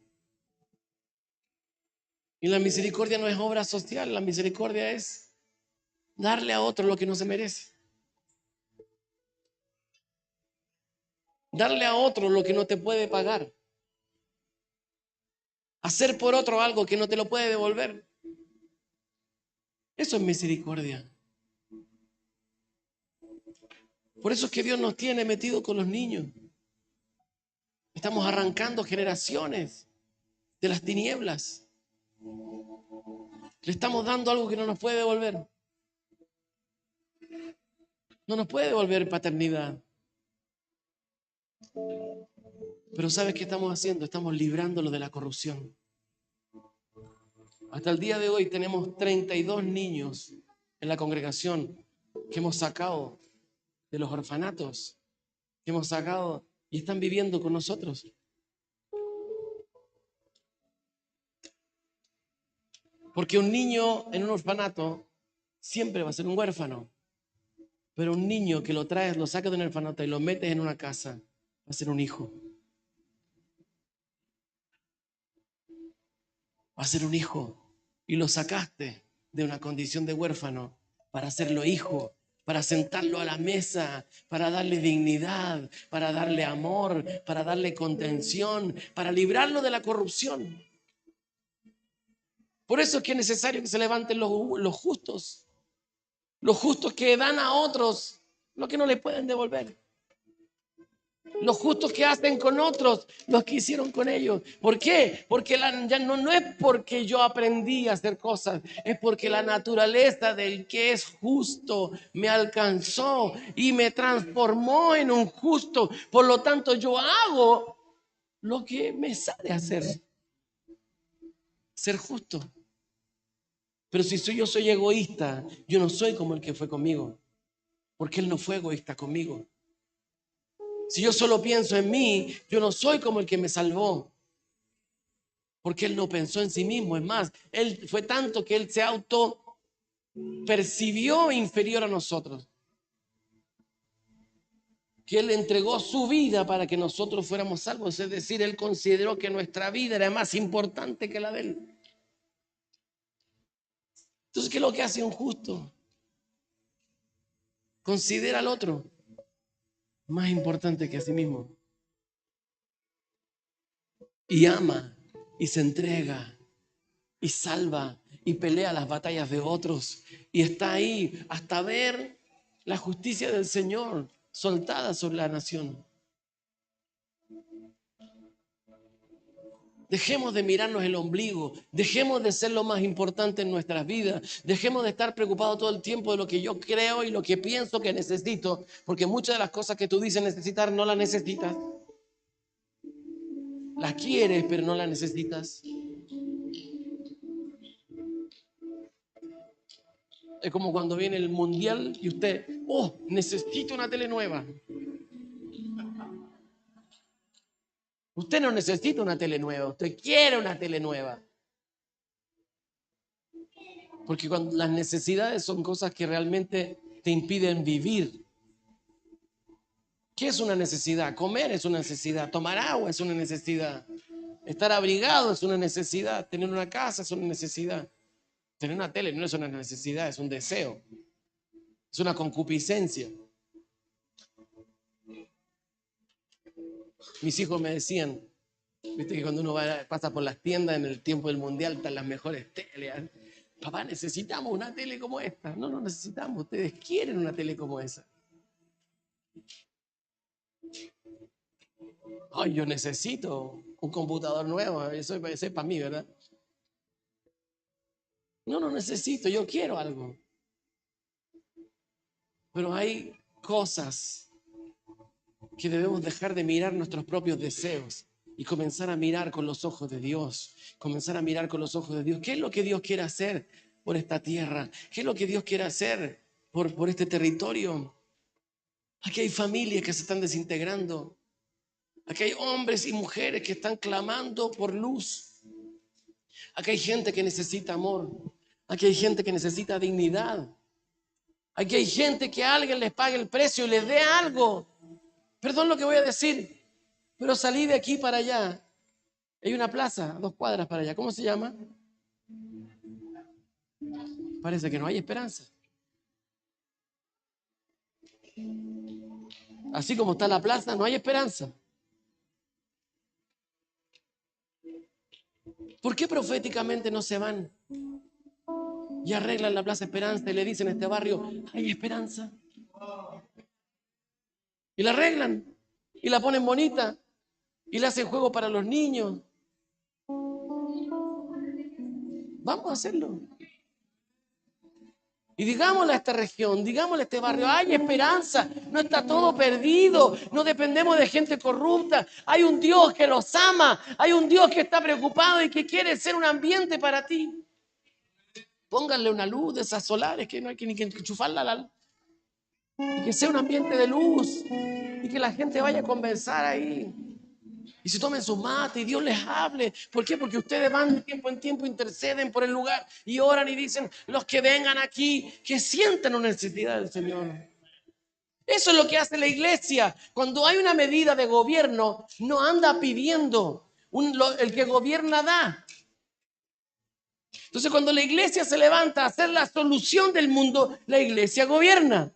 Y la misericordia no es obra social, la misericordia es darle a otro lo que no se merece. Darle a otro lo que no te puede pagar. Hacer por otro algo que no te lo puede devolver. Eso es misericordia. Por eso es que Dios nos tiene metido con los niños. Estamos arrancando generaciones de las tinieblas. Le estamos dando algo que no nos puede devolver. No nos puede devolver paternidad. Pero ¿sabes qué estamos haciendo? Estamos librándolo de la corrupción. Hasta el día de hoy tenemos 32 niños en la congregación que hemos sacado de los orfanatos, que hemos sacado y están viviendo con nosotros. Porque un niño en un orfanato siempre va a ser un huérfano. Pero un niño que lo traes, lo sacas de un orfanato y lo metes en una casa, va a ser un hijo. Va a ser un hijo. Y lo sacaste de una condición de huérfano para hacerlo hijo, para sentarlo a la mesa, para darle dignidad, para darle amor, para darle contención, para librarlo de la corrupción. Por eso es que es necesario que se levanten los justos que dan a otros lo que no le pueden devolver. Los justos que hacen con otros los que hicieron con ellos. ¿Por qué? Porque ya no es porque yo aprendí a hacer cosas, es porque la naturaleza del que es justo me alcanzó y me transformó en un justo. Por lo tanto, yo hago lo que me sale hacer. Ser justo. Pero si yo soy egoísta, yo no soy como el que fue conmigo, porque él no fue egoísta conmigo. Si yo solo pienso en mí, yo no soy como el que me salvó, porque él no pensó en sí mismo. Es más, él fue tanto que él se auto percibió inferior a nosotros, que él entregó su vida para que nosotros fuéramos salvos. Es decir, él consideró que nuestra vida era más importante que la de él. Entonces, ¿qué es lo que hace un justo? Considera al otro más importante que a sí mismo. Y ama, y se entrega, y salva, y pelea las batallas de otros. Y está ahí hasta ver la justicia del Señor soltada sobre la nación. Dejemos de mirarnos el ombligo, dejemos de ser lo más importante en nuestras vidas, dejemos de estar preocupados todo el tiempo de lo que yo creo y lo que pienso que necesito, porque muchas de las cosas que tú dices necesitar no las necesitas. Las quieres, pero no las necesitas. Es como cuando viene el mundial y usted, necesito una tele nueva. Usted no necesita una tele nueva, usted quiere una tele nueva. Porque cuando las necesidades son cosas que realmente te impiden vivir. ¿Qué es una necesidad? Comer es una necesidad, tomar agua es una necesidad, estar abrigado es una necesidad, tener una casa es una necesidad, tener una tele no es una necesidad, es un deseo, es una concupiscencia. Mis hijos me decían, viste que cuando uno pasa por las tiendas en el tiempo del mundial están las mejores teles. Papá, necesitamos una tele como esta. No, no necesitamos, ustedes quieren una tele como esa. Ay, yo necesito un computador nuevo, eso es para mí, ¿verdad? No, no necesito, yo quiero algo. Pero hay cosas que debemos dejar de mirar nuestros propios deseos y comenzar a mirar con los ojos de Dios. Comenzar a mirar con los ojos de Dios. ¿Qué es lo que Dios quiere hacer por esta tierra? ¿Qué es lo que Dios quiere hacer por este territorio? Aquí hay familias que se están desintegrando. Aquí hay hombres y mujeres que están clamando por luz. Aquí hay gente que necesita amor. Aquí hay gente que necesita dignidad. Aquí hay gente que a alguien les pague el precio y les dé algo. Perdón lo que voy a decir, pero salí de aquí para allá. Hay una plaza, 2 cuadras para allá. ¿Cómo se llama? Parece que no hay esperanza. Así como está la plaza, no hay esperanza. ¿Por qué proféticamente no se van y arreglan la Plaza Esperanza y le dicen a este barrio, hay esperanza? Y la arreglan y la ponen bonita y le hacen juego para los niños. Vamos a hacerlo. Y digámosle a esta región, digámosle a este barrio, hay esperanza, no está todo perdido, no dependemos de gente corrupta, hay un Dios que los ama, hay un Dios que está preocupado y que quiere ser un ambiente para ti. Pónganle una luz de esas solares que no hay que ni que enchufarla, y que sea un ambiente de luz y que la gente vaya a conversar ahí. Y se tomen su mate y Dios les hable. ¿Por qué? Porque ustedes van de tiempo en tiempo, interceden por el lugar y oran y dicen, los que vengan aquí, que sientan una necesidad del Señor. Eso es lo que hace la iglesia. Cuando hay una medida de gobierno, no anda pidiendo. El que gobierna da. Entonces, cuando la iglesia se levanta a hacer la solución del mundo, la iglesia gobierna.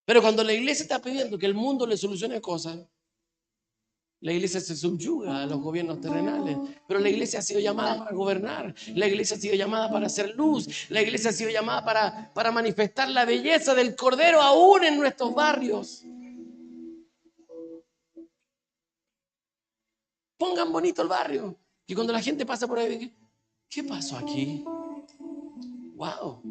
Pero cuando la iglesia está pidiendo que el mundo le solucione cosas, la iglesia se subyuga a los gobiernos terrenales, pero la iglesia ha sido llamada para gobernar, la iglesia ha sido llamada para hacer luz, la iglesia ha sido llamada para manifestar la belleza del Cordero aún en nuestros barrios. Pongan bonito el barrio, que cuando la gente pasa por ahí, ¿qué pasó aquí? ¡Wow!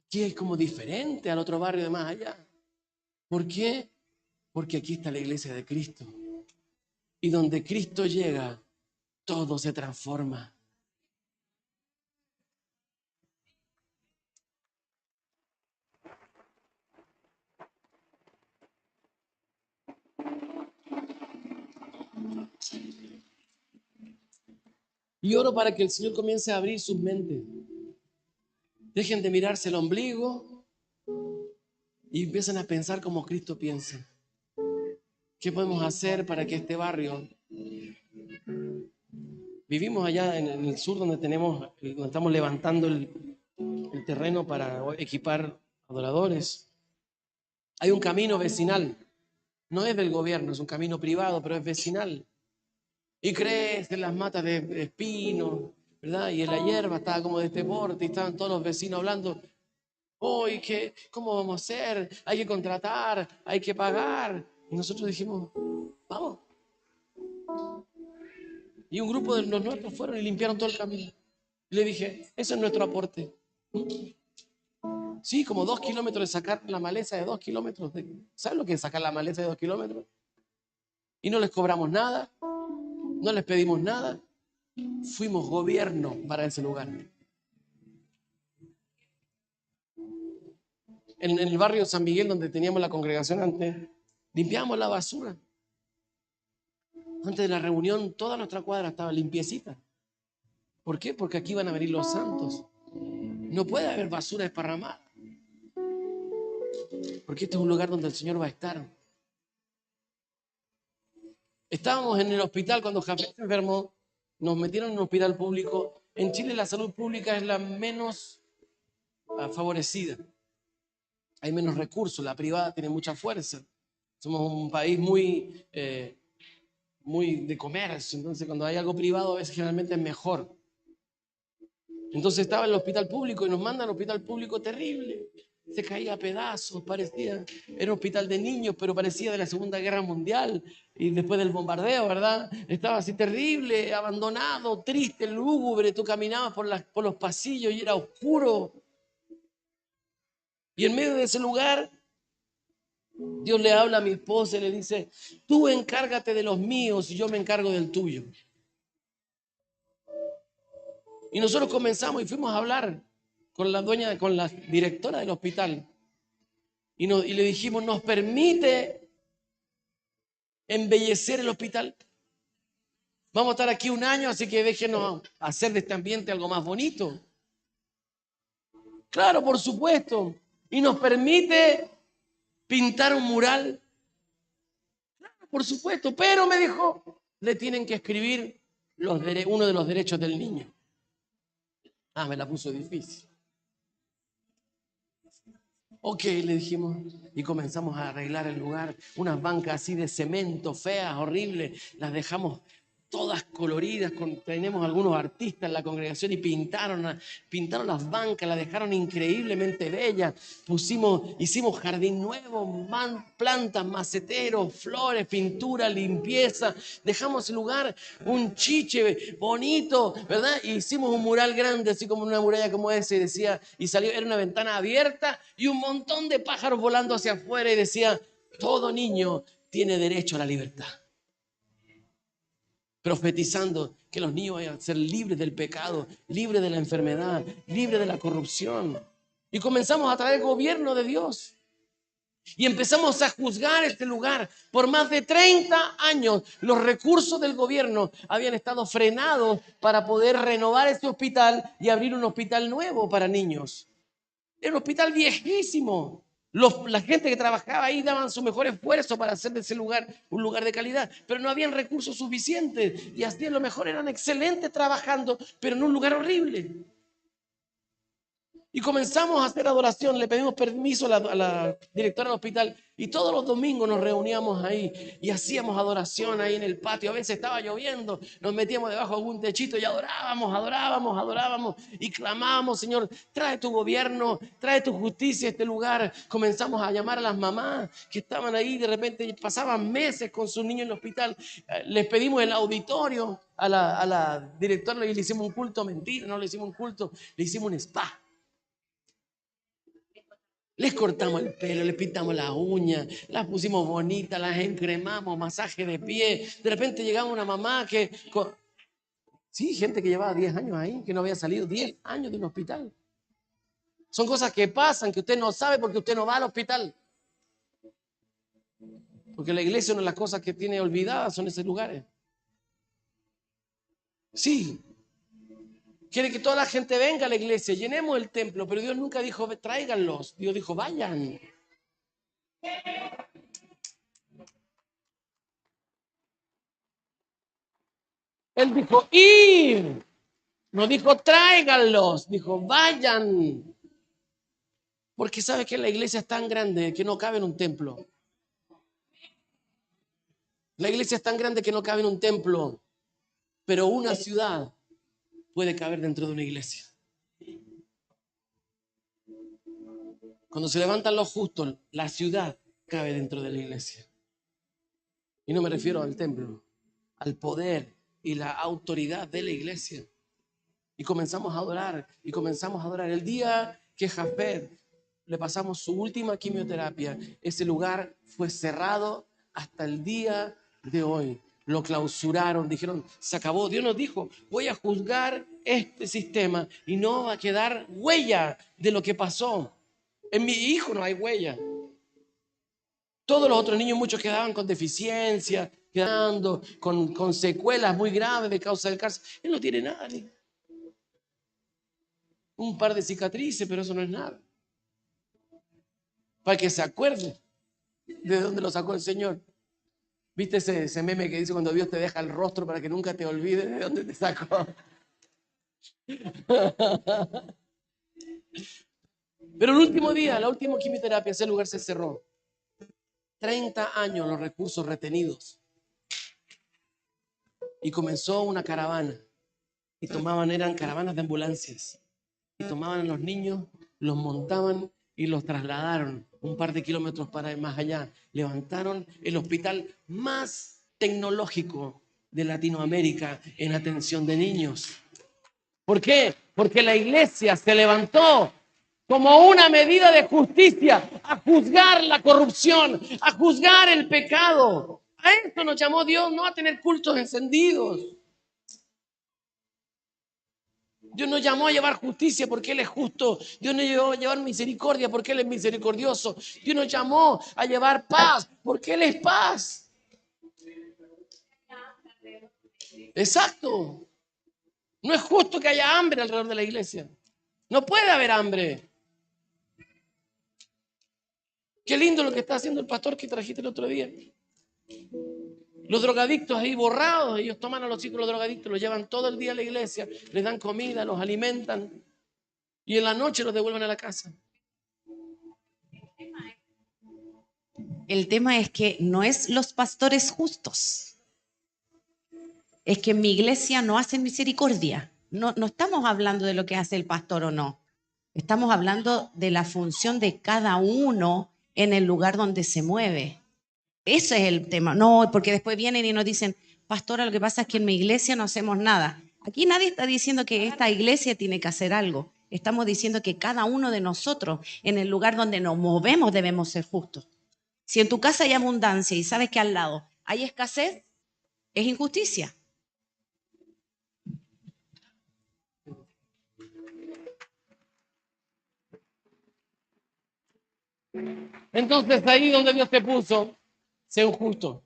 Aquí es como diferente al otro barrio de más allá. ¿Por qué? Porque aquí está la iglesia de Cristo. Y donde Cristo llega, todo se transforma. Y oro para que el Señor comience a abrir sus mentes. Dejen de mirarse el ombligo y empiecen a pensar como Cristo piensa. ¿Qué podemos hacer para que este barrio... Vivimos allá en el sur donde estamos levantando el terreno para equipar adoradores. Hay un camino vecinal. No es del gobierno, es un camino privado, pero es vecinal. Y crecen las matas de espino, ¿verdad? Y en la hierba estaba como de este porte y estaban todos los vecinos hablando. Hoy, ¿cómo vamos a hacer? Hay que contratar, hay que pagar. Y nosotros dijimos, vamos. Y un grupo de los nuestros fueron y limpiaron todo el camino. Y le dije, eso es nuestro aporte. Sí, como 2 kilómetros de sacar la maleza de 2 kilómetros. ¿Sabes lo que es sacar la maleza de 2 kilómetros? Y no les cobramos nada, no les pedimos nada. Fuimos gobierno para ese lugar. En el barrio San Miguel, donde teníamos la congregación antes, limpiábamos la basura. Antes de la reunión, toda nuestra cuadra estaba limpiecita. ¿Por qué? Porque aquí van a venir los santos. No puede haber basura desparramada. porque este es un lugar donde el Señor va a estar. Estábamos en el hospital cuando Jafet se enfermó, nos metieron en un hospital público. En Chile la salud pública es la menos favorecida. Hay menos recursos, la privada tiene mucha fuerza. Somos un país muy de comercio, entonces cuando hay algo privado a veces generalmente es mejor. Entonces estaba en el hospital público y nos mandan al hospital público terrible. Se caía a pedazos, parecía, era un hospital de niños, pero parecía de la Segunda Guerra Mundial y después del bombardeo, ¿verdad? Estaba así terrible, abandonado, triste, lúgubre. Tú caminabas por los pasillos y era oscuro. Y en medio de ese lugar, Dios le habla a mi esposa y le dice: tú encárgate de los míos y yo me encargo del tuyo. Y nosotros comenzamos y fuimos a hablar con la dueña, con la directora del hospital. Y le dijimos: ¿nos permite embellecer el hospital? Vamos a estar aquí un año, así que déjenos hacer de este ambiente algo más bonito. Claro, por supuesto. ¿Y nos permite pintar un mural? Claro, por supuesto. Pero me dijo, le tienen que escribir uno de los derechos del niño. Me la puso difícil. Ok, le dijimos, y comenzamos a arreglar el lugar. Unas bancas así de cemento, feas, horribles, las dejamos todas coloridas. Tenemos algunos artistas en la congregación y pintaron las bancas, las dejaron increíblemente bellas. Hicimos jardín nuevo, plantas, maceteros, flores, pintura, limpieza. Dejamos el lugar un chiche bonito, ¿verdad? Y hicimos un mural grande, así como una muralla como esa, y decía, era una ventana abierta y un montón de pájaros volando hacia afuera, y decía: todo niño tiene derecho a la libertad. Profetizando que los niños vayan a ser libres del pecado, libres de la enfermedad, libres de la corrupción. Y comenzamos a traer gobierno de Dios. Y empezamos a juzgar este lugar. Por más de 30 años, los recursos del gobierno habían estado frenados para poder renovar este hospital y abrir un hospital nuevo para niños. Era un hospital viejísimo. La gente que trabajaba ahí daban su mejor esfuerzo para hacer de ese lugar un lugar de calidad, pero no habían recursos suficientes y así a lo mejor eran excelentes trabajando, pero en un lugar horrible. Y comenzamos a hacer adoración, le pedimos permiso a la directora del hospital y todos los domingos nos reuníamos ahí y hacíamos adoración ahí en el patio. A veces estaba lloviendo, nos metíamos debajo de algún techito y adorábamos y clamábamos: Señor, trae tu gobierno, trae tu justicia a este lugar. Comenzamos a llamar a las mamás que estaban ahí, de repente pasaban meses con sus niños en el hospital. Les pedimos el auditorio a la directora y le hicimos un culto. Mentira, no le hicimos un culto, le hicimos un spa. Les cortamos el pelo, les pintamos las uñas, las pusimos bonitas, las encremamos, masaje de pie. De repente llegaba una mamá sí, gente que llevaba 10 años ahí, que no había salido 10 años de un hospital. Son cosas que pasan, que usted no sabe porque usted no va al hospital. Porque la iglesia, una de las cosas que tiene olvidadas son esos lugares. Sí, quiere que toda la gente venga a la iglesia, llenemos el templo, pero Dios nunca dijo tráiganlos. Dios dijo vayan. Él dijo ir. No dijo tráiganlos, dijo vayan. Porque sabe que la iglesia es tan grande que no cabe en un templo. La iglesia es tan grande que no cabe en un templo, pero una ciudad puede caber dentro de una iglesia. Cuando se levantan los justos, la ciudad cabe dentro de la iglesia. Y no me refiero al templo, al poder y la autoridad de la iglesia. Y comenzamos a adorar, El día que Jafet le pasamos su última quimioterapia, ese lugar fue cerrado hasta el día de hoy. Lo clausuraron, dijeron, se acabó. Dios nos dijo, voy a juzgar este sistema y no va a quedar huella de lo que pasó. En mi hijo no hay huella. Todos los otros niños, muchos quedaban con deficiencia, quedando con secuelas muy graves de causa del cáncer. Él no tiene nada, ni un par de cicatrices, pero eso no es nada. para que se acuerde de dónde lo sacó el Señor. ¿Viste ese meme que dice cuando Dios te deja el rostro para que nunca te olvides de dónde te sacó? Pero el último día, la última quimioterapia, ese lugar se cerró. 30 años los recursos retenidos. Y comenzó una caravana. Y eran caravanas de ambulancias. Y tomaban a los niños, los montaban y los trasladaron un par de kilómetros para más allá. Levantaron el hospital más tecnológico de Latinoamérica en atención de niños. ¿Por qué? Porque la iglesia se levantó como una medida de justicia a juzgar la corrupción, a juzgar el pecado. A esto nos llamó Dios, no a tener cultos encendidos. Dios nos llamó a llevar justicia porque Él es justo. Dios nos llamó a llevar misericordia porque Él es misericordioso. Dios nos llamó a llevar paz porque Él es paz. Exacto. No es justo que haya hambre alrededor de la iglesia. No puede haber hambre. Qué lindo lo que está haciendo el pastor que trajiste el otro día. Los drogadictos ahí borrados, ellos toman a los hijos de los drogadictos, los llevan todo el día a la iglesia, les dan comida, los alimentan y en la noche los devuelven a la casa. El tema es que no es los pastores justos. Es que en mi iglesia no hacen misericordia. No estamos hablando de lo que hace el pastor o no. Estamos hablando de la función de cada uno en el lugar donde se mueve. Ese es el tema. No, porque después vienen y nos dicen, pastora, lo que pasa es que en mi iglesia no hacemos nada. Aquí nadie está diciendo que esta iglesia tiene que hacer algo. Estamos diciendo que cada uno de nosotros, en el lugar donde nos movemos, debemos ser justos. Si en tu casa hay abundancia y sabes que al lado hay escasez, es injusticia. Entonces ahí donde Dios te puso, sé un justo.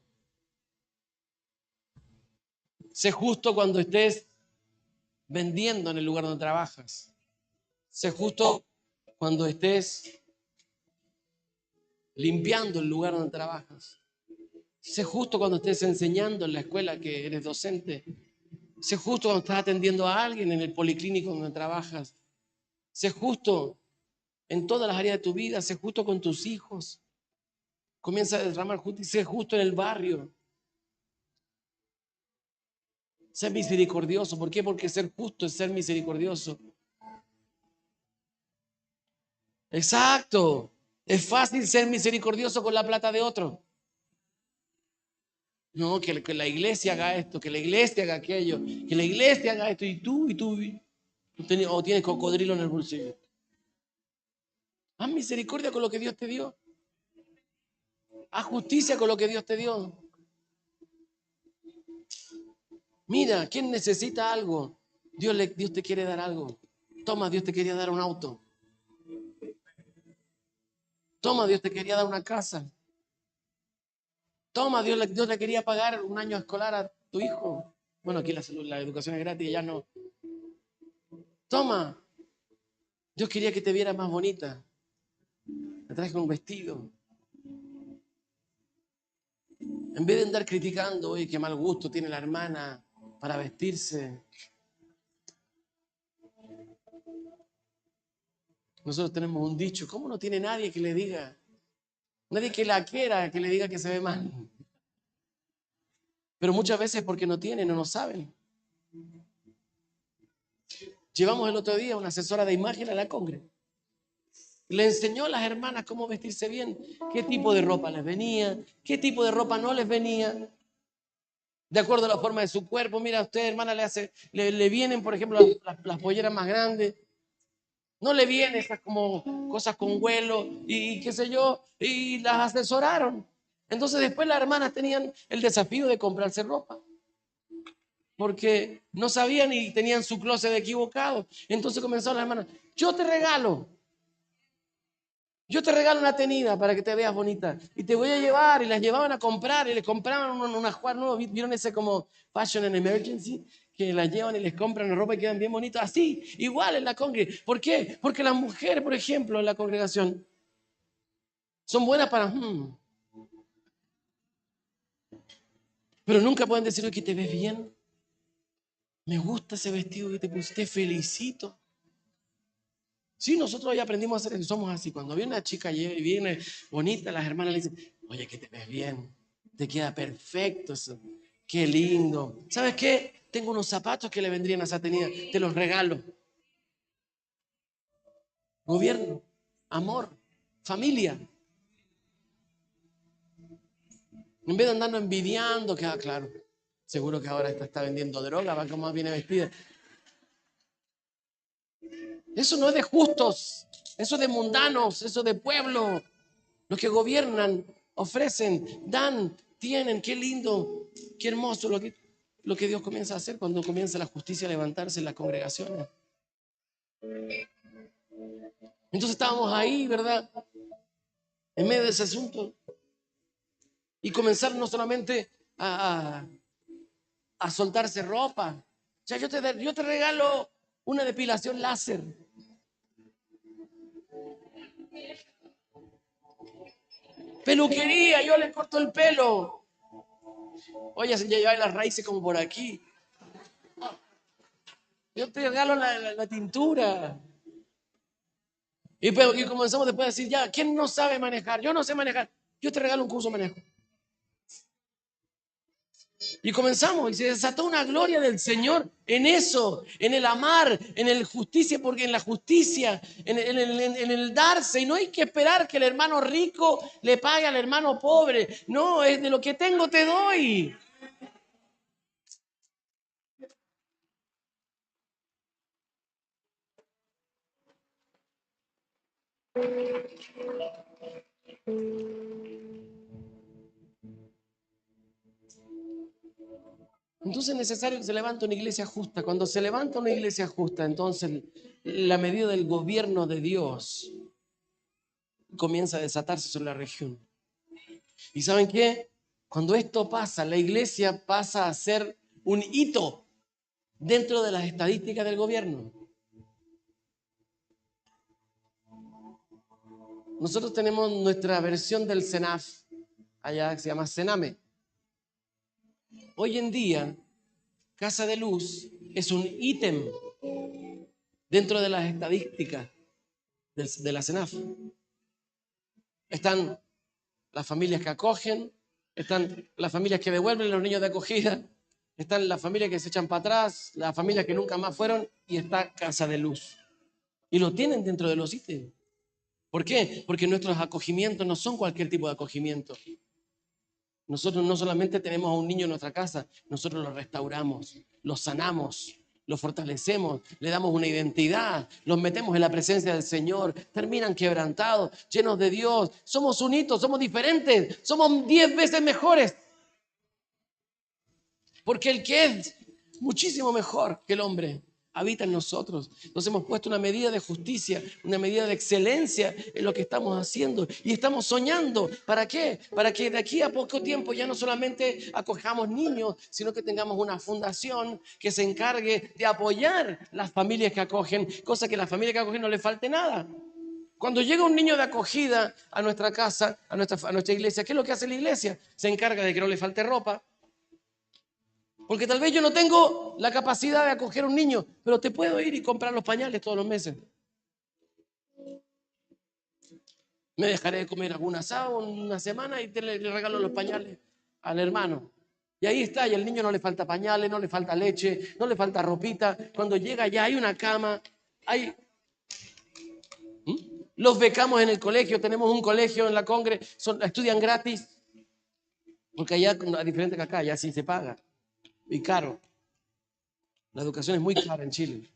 Sé justo cuando estés vendiendo en el lugar donde trabajas. Sé justo cuando estés limpiando el lugar donde trabajas. Sé justo cuando estés enseñando en la escuela que eres docente. Sé justo cuando estás atendiendo a alguien en el policlínico donde trabajas. Sé justo en todas las áreas de tu vida. Sé justo con tus hijos. Comienza a derramar justicia. Sé justo en el barrio. Sé misericordioso. ¿Por qué? Porque ser justo es ser misericordioso. Exacto. Es fácil ser misericordioso con la plata de otro. No, que la iglesia haga esto, que la iglesia haga aquello, que la iglesia haga esto y tú tienes cocodrilo en el bolsillo. Haz misericordia con lo que Dios te dio. Haz justicia con lo que Dios te dio. Mira, ¿quién necesita algo? Dios te quiere dar algo. Toma, Dios te quería dar un auto. Toma, Dios te quería dar una casa. Toma, Dios le quería pagar un año escolar a tu hijo. Bueno, aquí la educación es gratis, ya no. Toma, Dios quería que te viera más bonita. Te traje un vestido. En vez de andar criticando, oye, qué mal gusto tiene la hermana para vestirse. Nosotros tenemos un dicho, ¿cómo no tiene nadie que le diga? Nadie que la quiera, que le diga que se ve mal. Pero muchas veces porque no tienen, no saben. Llevamos el otro día una asesora de imagen a la congre. Le enseñó a las hermanas cómo vestirse bien, qué tipo de ropa les venía, qué tipo de ropa no les venía, de acuerdo a la forma de su cuerpo. Mira, a usted, hermana, le vienen, por ejemplo, las polleras más grandes. No le vienen esas como cosas con vuelo y qué sé yo, y las asesoraron. Entonces después las hermanas tenían el desafío de comprarse ropa, porque no sabían y tenían su closet equivocado. Entonces comenzaron las hermanas, yo te regalo una tenida para que te veas bonita y te voy a llevar, y las llevaban a comprar y les compraban unas jugar nuevas. ¿Vieron ese como Fashion and Emergency? Que las llevan y les compran la ropa y quedan bien bonitas. Así, igual en la congregación. ¿Por qué? Porque las mujeres, por ejemplo, en la congregación Son buenas para... pero nunca pueden decir, oye, que te ves bien. Me gusta ese vestido que te pusiste, te felicito. Sí, nosotros ya aprendimos a hacer eso, somos así. Cuando viene una chica y viene bonita, las hermanas le dicen, oye, que te ves bien, te queda perfecto eso. Qué lindo. ¿Sabes qué? Tengo unos zapatos que le vendrían a esa tenida, te los regalo. Gobierno, amor, familia. En vez de andarnos envidiando, que claro, seguro que ahora esta está vendiendo droga, va como viene vestida. Eso no es de justos, eso es de mundanos, eso es de pueblo. Los que gobiernan, ofrecen, dan, tienen. Qué lindo, qué hermoso lo que Dios comienza a hacer cuando comienza la justicia a levantarse en las congregaciones. Entonces estábamos ahí, ¿verdad? En medio de ese asunto. Y comenzar no solamente a soltarse ropa. O sea, yo te regalo una depilación láser. Peluquería, yo le corto el pelo. Oye, ya lleva las raíces como por aquí. Yo te regalo la tintura. Y comenzamos después a decir, ya, ¿quién no sabe manejar? Yo no sé manejar. Yo te regalo un curso de manejo. Y comenzamos, y se desató una gloria del Señor en eso, en el amar, en el justicia, porque en la justicia, en el darse, y no hay que esperar que el hermano rico le pague al hermano pobre. No, es de lo que tengo te doy. Entonces es necesario que se levante una iglesia justa. Cuando se levanta una iglesia justa, entonces la medida del gobierno de Dios comienza a desatarse sobre la región. ¿Y saben qué? Cuando esto pasa, la iglesia pasa a ser un hito dentro de las estadísticas del gobierno. Nosotros tenemos nuestra versión del CENAF, allá se llama CENAME. Hoy en día, Casa de Luz es un ítem dentro de las estadísticas de la CENAF. Están las familias que acogen, están las familias que devuelven los niños de acogida, están las familias que se echan para atrás, las familias que nunca más fueron, y está Casa de Luz. Y lo tienen dentro de los ítems. ¿Por qué? Porque nuestros acogimientos no son cualquier tipo de acogimiento. Nosotros no solamente tenemos a un niño en nuestra casa, nosotros lo restauramos, lo sanamos, lo fortalecemos, le damos una identidad, los metemos en la presencia del Señor, terminan quebrantados, llenos de Dios. Somos unidos, somos diferentes, somos 10 veces mejores. Porque el que es muchísimo mejor que el hombre habita en nosotros. Nos hemos puesto una medida de justicia, una medida de excelencia en lo que estamos haciendo. Y estamos soñando. ¿Para qué? Para que de aquí a poco tiempo ya no solamente acojamos niños, sino que tengamos una fundación que se encargue de apoyar las familias que acogen, cosa que a las familias que acogen no les falte nada. Cuando llega un niño de acogida a nuestra casa, a nuestra iglesia, ¿qué es lo que hace la iglesia? Se encarga de que no le falte ropa. Porque tal vez yo no tengo la capacidad de acoger a un niño, pero te puedo ir y comprar los pañales todos los meses. Me dejaré de comer algún asado una semana y le regalo los pañales al hermano. Y ahí está, y al niño no le falta pañales, no le falta leche, no le falta ropita. Cuando llega ya hay una cama, hay... Los becamos en el colegio, tenemos un colegio en la Congre, estudian gratis, porque allá, a diferente que acá, ya sí se paga, y caro. La educación es muy cara en Chile.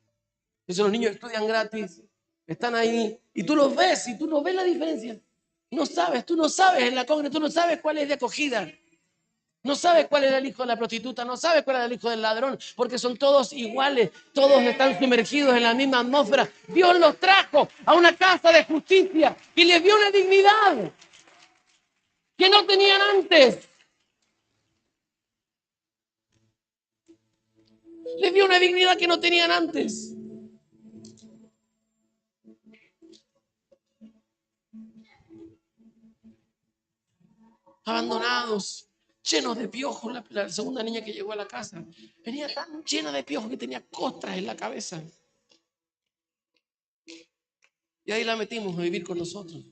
Entonces los niños estudian gratis, están ahí, y tú los ves, y tú no ves la diferencia. Tú no sabes en la Congre, tú no sabes cuál es de acogida. No sabes cuál era el hijo de la prostituta, no sabes cuál era el hijo del ladrón, porque son todos iguales, todos están sumergidos en la misma atmósfera. Dios los trajo a una casa de justicia y les dio una dignidad que no tenían antes. Les dio una dignidad que no tenían antes. abandonados, llenos de piojos. La segunda niña que llegó a la casa venía tan llena de piojos que tenía costras en la cabeza. Y ahí la metimos a vivir con nosotros.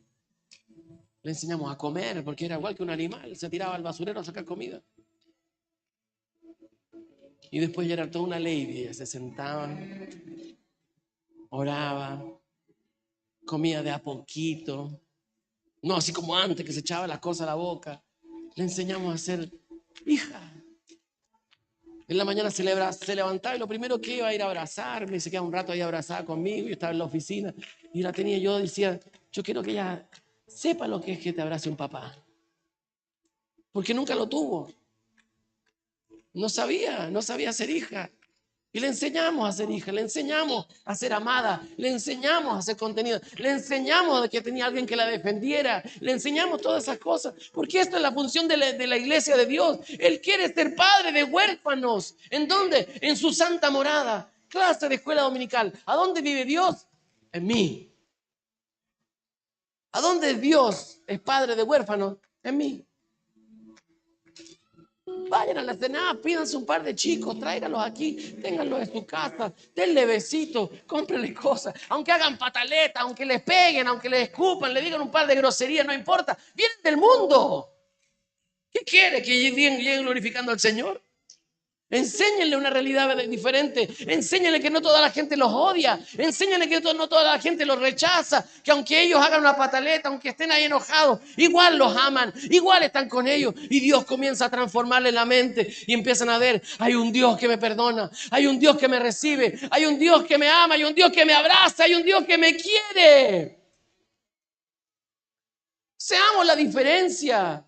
Le enseñamos a comer porque era igual que un animal. Se tiraba al basurero a sacar comida. Y después ya era toda una lady. Ella se sentaba, oraba, comía de a poquito. No así como antes que se echaba las cosas a la boca. Le enseñamos a ser hija. En la mañana se levantaba y lo primero que iba a ir a abrazarme. Se quedaba un rato ahí abrazada conmigo. Yo estaba en la oficina y la tenía. Yo decía, yo quiero que ella sepa lo que es que te abrace un papá. Porque nunca lo tuvo. No sabía ser hija. Y le enseñamos a ser hija, le enseñamos a ser amada, le enseñamos a ser contenida, le enseñamos a que tenía alguien que la defendiera, le enseñamos todas esas cosas. Porque esta es la función de la iglesia de Dios. Él quiere ser padre de huérfanos. ¿En dónde? En su santa morada. Clase de escuela dominical. ¿A dónde vive Dios? En mí. ¿A dónde Dios es padre de huérfanos? En mí. Vayan a la cena, pídanse un par de chicos, tráiganlos aquí, ténganlos en su casa, denle besitos, cómprenle cosas, aunque hagan pataleta, aunque les peguen, aunque les escupan, le digan un par de groserías, no importa, vienen del mundo. ¿Qué quiere? ¿Que lleguen glorificando al Señor? Enséñenle una realidad diferente. Enséñenle que no toda la gente los odia. Enséñenle que no toda la gente los rechaza. Que aunque ellos hagan una pataleta, aunque estén ahí enojados, igual los aman, igual están con ellos. Y Dios comienza a transformarle la mente. Y empiezan a ver, hay un Dios que me perdona. Hay un Dios que me recibe. Hay un Dios que me ama. Hay un Dios que me abraza. Hay un Dios que me quiere. Seamos la diferencia.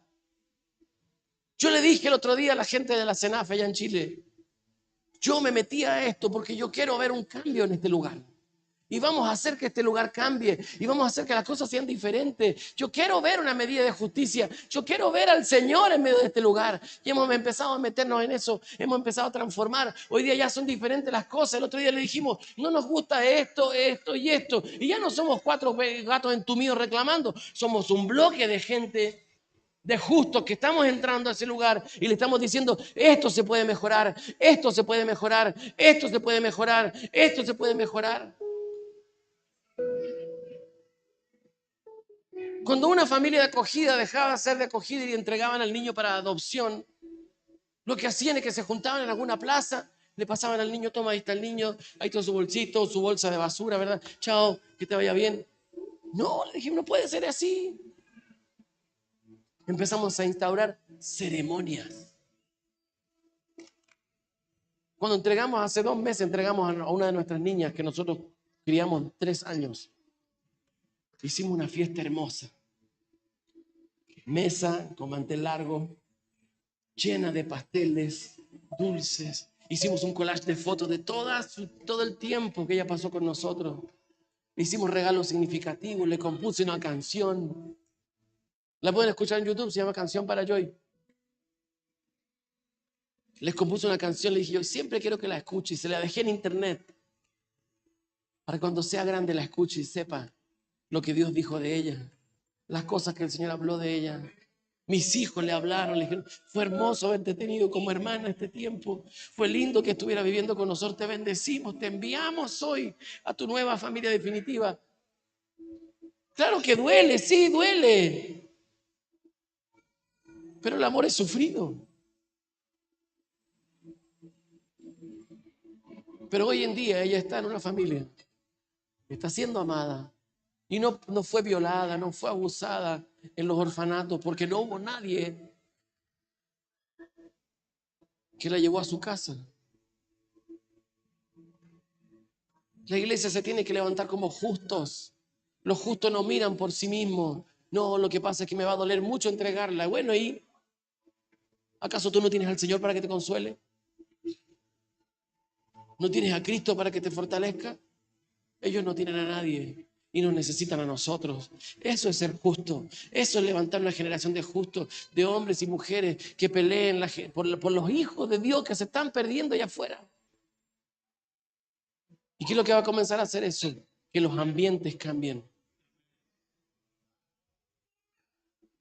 Yo le dije el otro día a la gente de la CENAF allá en Chile, yo me metí a esto porque yo quiero ver un cambio en este lugar. Y vamos a hacer que este lugar cambie. Y vamos a hacer que las cosas sean diferentes. Yo quiero ver una medida de justicia. Yo quiero ver al Señor en medio de este lugar. Y hemos empezado a meternos en eso. Hemos empezado a transformar. Hoy día ya son diferentes las cosas. El otro día le dijimos, no nos gusta esto, esto y esto. Y ya no somos 4 gatos entumidos reclamando. Somos un bloque de gente, de justos, que estamos entrando a ese lugar y le estamos diciendo, esto se puede mejorar, esto se puede mejorar, esto se puede mejorar, esto se puede mejorar. Cuando una familia de acogida dejaba de ser de acogida y entregaban al niño para adopción, lo que hacían es que se juntaban en alguna plaza, le pasaban al niño, toma, ahí está el niño, ahí está su bolsito, su bolsa de basura, ¿verdad? Chao, que te vaya bien. No, le dijimos, no puede ser así. Empezamos a instaurar ceremonias. Cuando entregamos, hace 2 meses, entregamos a una de nuestras niñas que nosotros criamos 3 años. Hicimos una fiesta hermosa. Mesa con mantel largo, llena de pasteles, dulces. Hicimos un collage de fotos de todo el tiempo que ella pasó con nosotros. Le hicimos regalos significativos, le compuse una canción. La pueden escuchar en YouTube, se llama Canción para Joy. Les compuse una canción, le dije, yo siempre quiero que la escuche, y se la dejé en internet para cuando sea grande la escuche y sepa lo que Dios dijo de ella, las cosas que el Señor habló de ella. Mis hijos le hablaron, le dijeron, fue hermoso haberte tenido como hermana este tiempo, fue lindo que estuviera viviendo con nosotros, te bendecimos, te enviamos hoy a tu nueva familia definitiva. Claro que duele, sí, duele, pero el amor es sufrido. Pero hoy en día ella está en una familia, está siendo amada y no fue violada, no fue abusada en los orfanatos porque no hubo nadie que la llevó a su casa. La iglesia se tiene que levantar como justos. Los justos no miran por sí mismos. No, lo que pasa es que me va a doler mucho entregarla. Bueno, ¿y acaso tú no tienes al Señor para que te consuele? ¿No tienes a Cristo para que te fortalezca? Ellos no tienen a nadie y nos necesitan a nosotros. Eso es ser justo. Eso es levantar una generación de justos, de hombres y mujeres que peleen por los hijos de Dios que se están perdiendo allá afuera. ¿Y qué es lo que va a comenzar a hacer eso? Que los ambientes cambien.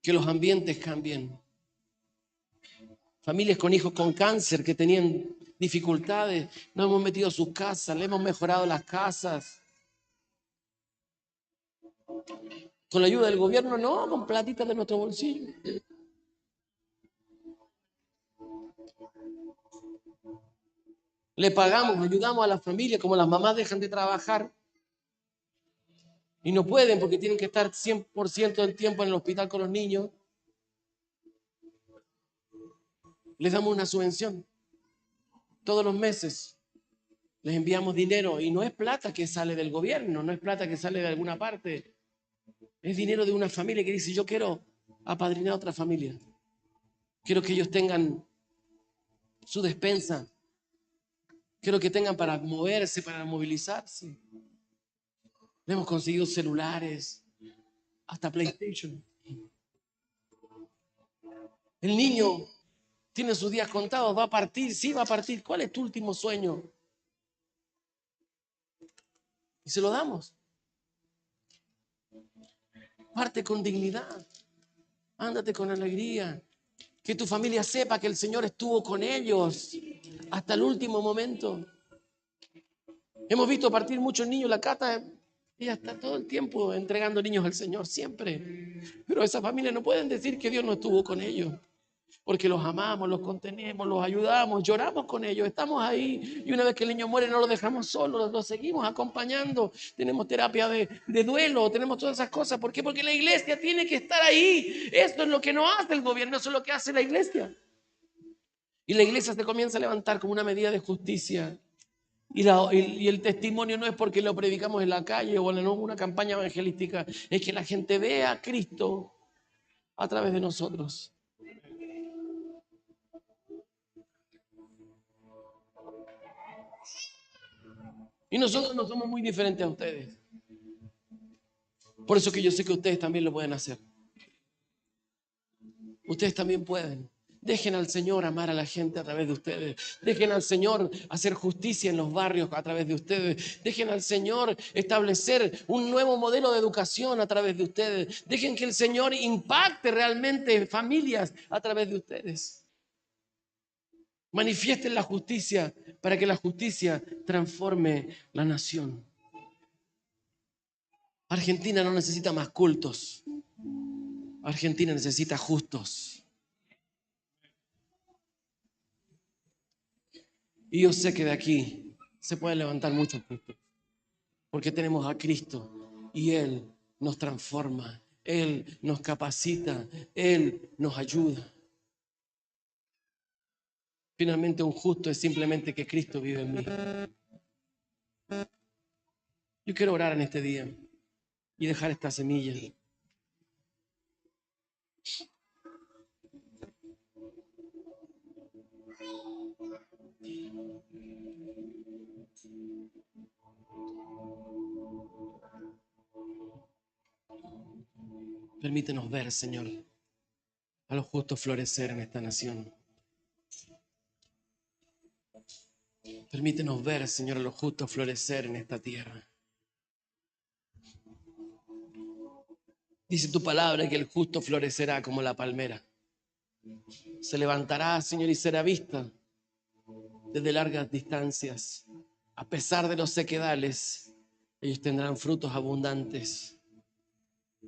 Que los ambientes cambien. Familias con hijos con cáncer que tenían dificultades. Nos hemos metido a sus casas, le hemos mejorado las casas. Con la ayuda del gobierno, no, con platitas de nuestro bolsillo. Le pagamos, ayudamos a las familias, como las mamás dejan de trabajar y no pueden porque tienen que estar 100% del tiempo en el hospital con los niños. Les damos una subvención todos los meses. Les enviamos dinero y no es plata que sale del gobierno, no es plata que sale de alguna parte. Es dinero de una familia que dice, yo quiero apadrinar a otra familia. Quiero que ellos tengan su despensa. Quiero que tengan para moverse, para movilizarse. Le hemos conseguido celulares, hasta PlayStation. El niño tiene sus días contados, va a partir, sí va a partir. ¿Cuál es tu último sueño? Y se lo damos. Parte con dignidad. Ándate con alegría. Que tu familia sepa que el Señor estuvo con ellos hasta el último momento. Hemos visto partir muchos niños. La Cata, ella está todo el tiempo entregando niños al Señor, siempre. Pero esas familias no pueden decir que Dios no estuvo con ellos. Porque los amamos, los contenemos, los ayudamos, lloramos con ellos, estamos ahí. Y una vez que el niño muere no lo dejamos solo, lo seguimos acompañando. Tenemos terapia de duelo, tenemos todas esas cosas. ¿Por qué? Porque la iglesia tiene que estar ahí. Esto es lo que no hace el gobierno, eso es lo que hace la iglesia. Y la iglesia se comienza a levantar como una medida de justicia. Y el testimonio no es porque lo predicamos en la calle o en una campaña evangelística, es que la gente vea a Cristo a través de nosotros. Y nosotros no somos muy diferentes a ustedes. Por eso que yo sé que ustedes también lo pueden hacer. Ustedes también pueden. Dejen al Señor amar a la gente a través de ustedes. Dejen al Señor hacer justicia en los barrios a través de ustedes. Dejen al Señor establecer un nuevo modelo de educación a través de ustedes. Dejen que el Señor impacte realmente familias a través de ustedes. Manifiesten la justicia para que la justicia transforme la nación. Argentina no necesita más cultos. Argentina necesita justos. Y yo sé que de aquí se pueden levantar muchos justos. Porque tenemos a Cristo y Él nos transforma. Él nos capacita. Él nos ayuda. Finalmente un justo es simplemente que Cristo vive en mí. Yo quiero orar en este día y dejar esta semilla. Permítenos ver, Señor, a los justos florecer en esta nación. Permítenos ver, Señor, a los justos florecer en esta tierra. Dice tu palabra que el justo florecerá como la palmera. Se levantará, Señor, y será vista desde largas distancias. A pesar de los sequedales, ellos tendrán frutos abundantes.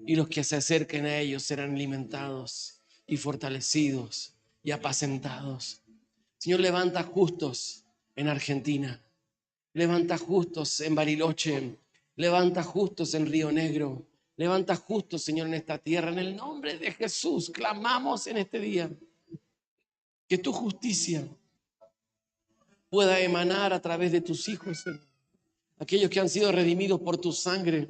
Y los que se acerquen a ellos serán alimentados y fortalecidos y apacentados. Señor, levanta justos en Argentina. Levanta justos en Bariloche. Levanta justos en Río Negro. Levanta justos, Señor, en esta tierra. En el nombre de Jesús, clamamos en este día que tu justicia pueda emanar a través de tus hijos, Señor. Aquellos que han sido redimidos por tu sangre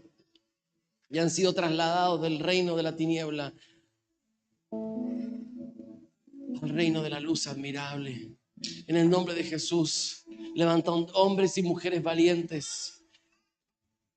y han sido trasladados del reino de la tiniebla al reino de la luz admirable. En el nombre de Jesús, levanta hombres y mujeres valientes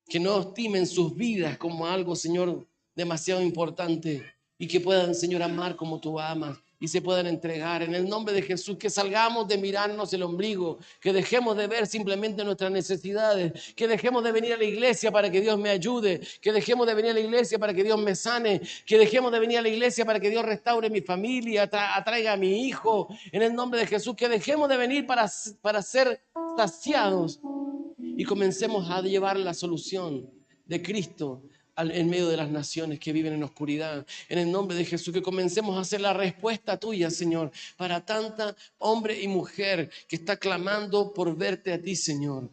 que no estimen sus vidas como algo, Señor, demasiado importante y que puedan, Señor, amar como tú amas y se puedan entregar. En el nombre de Jesús, que salgamos de mirarnos el ombligo, que dejemos de ver simplemente nuestras necesidades, que dejemos de venir a la iglesia para que Dios me ayude, que dejemos de venir a la iglesia para que Dios me sane, que dejemos de venir a la iglesia para que Dios restaure mi familia, atraiga a mi hijo. En el nombre de Jesús, que dejemos de venir para ser saciados y comencemos a llevar la solución de Cristo en medio de las naciones que viven en oscuridad. En el nombre de Jesús, que comencemos a hacer la respuesta tuya, Señor, para tanta hombre y mujer que está clamando por verte a ti, Señor,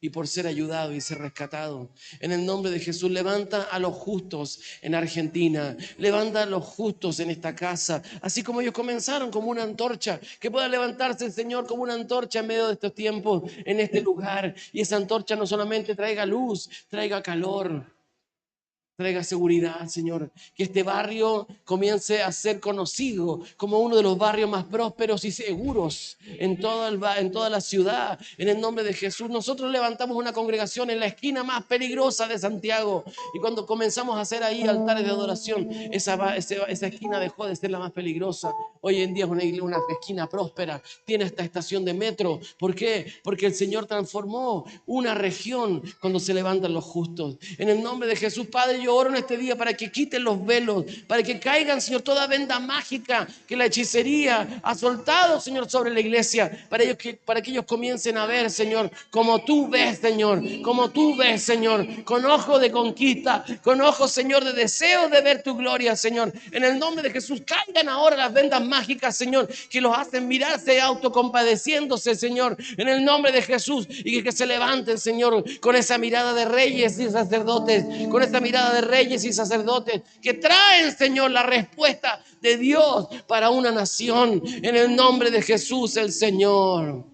y por ser ayudado y ser rescatado. En el nombre de Jesús, levanta a los justos en Argentina, levanta a los justos en esta casa, así como ellos comenzaron como una antorcha, que pueda levantarse el Señor como una antorcha en medio de estos tiempos, en este lugar, y esa antorcha no solamente traiga luz, traiga calor, traiga seguridad, Señor. Que este barrio comience a ser conocido como uno de los barrios más prósperos y seguros en toda la ciudad. En el nombre de Jesús, nosotros levantamos una congregación en la esquina más peligrosa de Santiago. Y cuando comenzamos a hacer ahí altares de adoración, esa esquina dejó de ser la más peligrosa. Hoy en día es una esquina próspera. Tiene esta estación de metro. ¿Por qué? Porque el Señor transformó una región cuando se levantan los justos. En el nombre de Jesús, Padre, yo oro en este día para que quiten los velos, para que caigan, Señor, toda venda mágica que la hechicería ha soltado, Señor, sobre la iglesia, para que ellos comiencen a ver, Señor, como tú ves, Señor, como tú ves, Señor, con ojo de conquista, con ojos, Señor, de deseo de ver tu gloria, Señor. En el nombre de Jesús, caigan ahora las vendas mágicas, Señor, que los hacen mirarse autocompadeciéndose, Señor, en el nombre de Jesús, y que se levanten, Señor, con esa mirada de reyes y sacerdotes, con esa mirada de reyes y sacerdotes que traen, Señor, la respuesta de Dios para una nación. En el nombre de Jesús el Señor.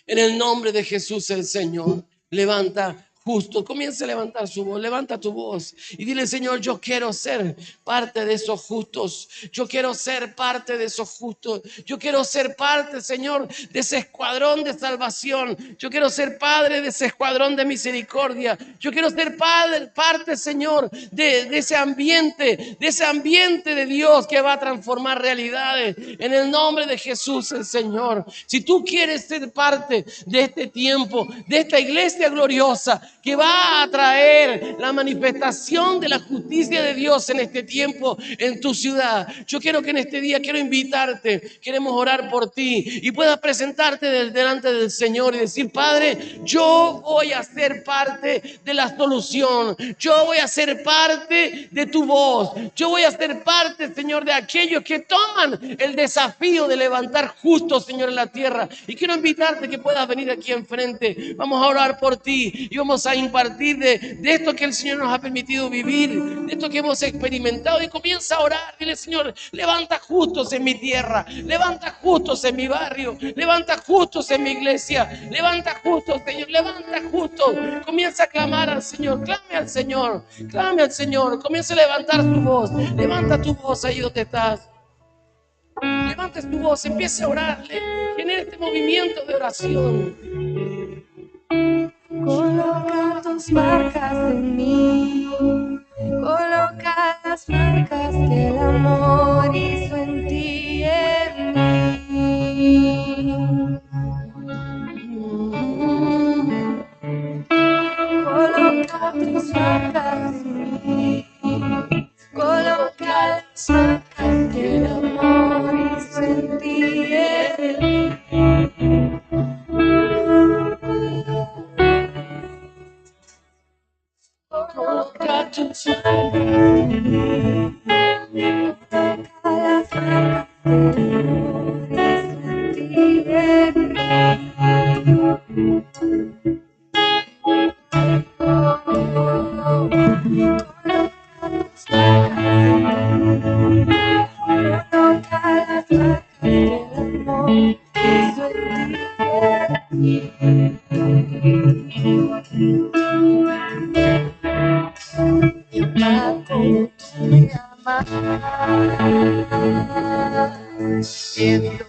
En el nombre de Jesús el Señor. Levanta justo, comienza a levantar su voz, levanta tu voz y dile: Señor, yo quiero ser parte de esos justos, yo quiero ser parte de esos justos, yo quiero ser parte, Señor, de ese escuadrón de salvación, yo quiero ser padre de ese escuadrón de misericordia, yo quiero ser parte, Señor, de ese ambiente de Dios que va a transformar realidades. En el nombre de Jesús el Señor, si tú quieres ser parte de este tiempo, de esta iglesia gloriosa que va a traer la manifestación de la justicia de Dios en este tiempo en tu ciudad, yo quiero que en este día quiero invitarte, queremos orar por ti y puedas presentarte delante del Señor y decir: Padre, yo voy a ser parte de la solución, yo voy a ser parte de tu voz, yo voy a ser parte, Señor, de aquellos que toman el desafío de levantar justos, Señor, en la tierra. Y quiero invitarte que puedas venir aquí enfrente, vamos a orar por ti y vamos a impartir de esto que el Señor nos ha permitido vivir, de esto que hemos experimentado, y comienza a orar. Dile: Señor, levanta justos en mi tierra, levanta justos en mi barrio, levanta justos en mi iglesia, levanta justos, Señor, levanta justos. Comienza a clamar al Señor, clame al Señor, clame al Señor, comienza a levantar tu voz, levanta tu voz ahí donde estás. Levantes tu voz, empiece a orarle, genera este movimiento de oración. Coloca tus marcas en mí, coloca las marcas que el amor hizo en ti y en mí. Coloca tus marcas en mí, coloca las marcas que el amor hizo en ti y en mí. Coloca tus marcas en mí, coloca las marcas que el amor hizo en ti y en mí. Siento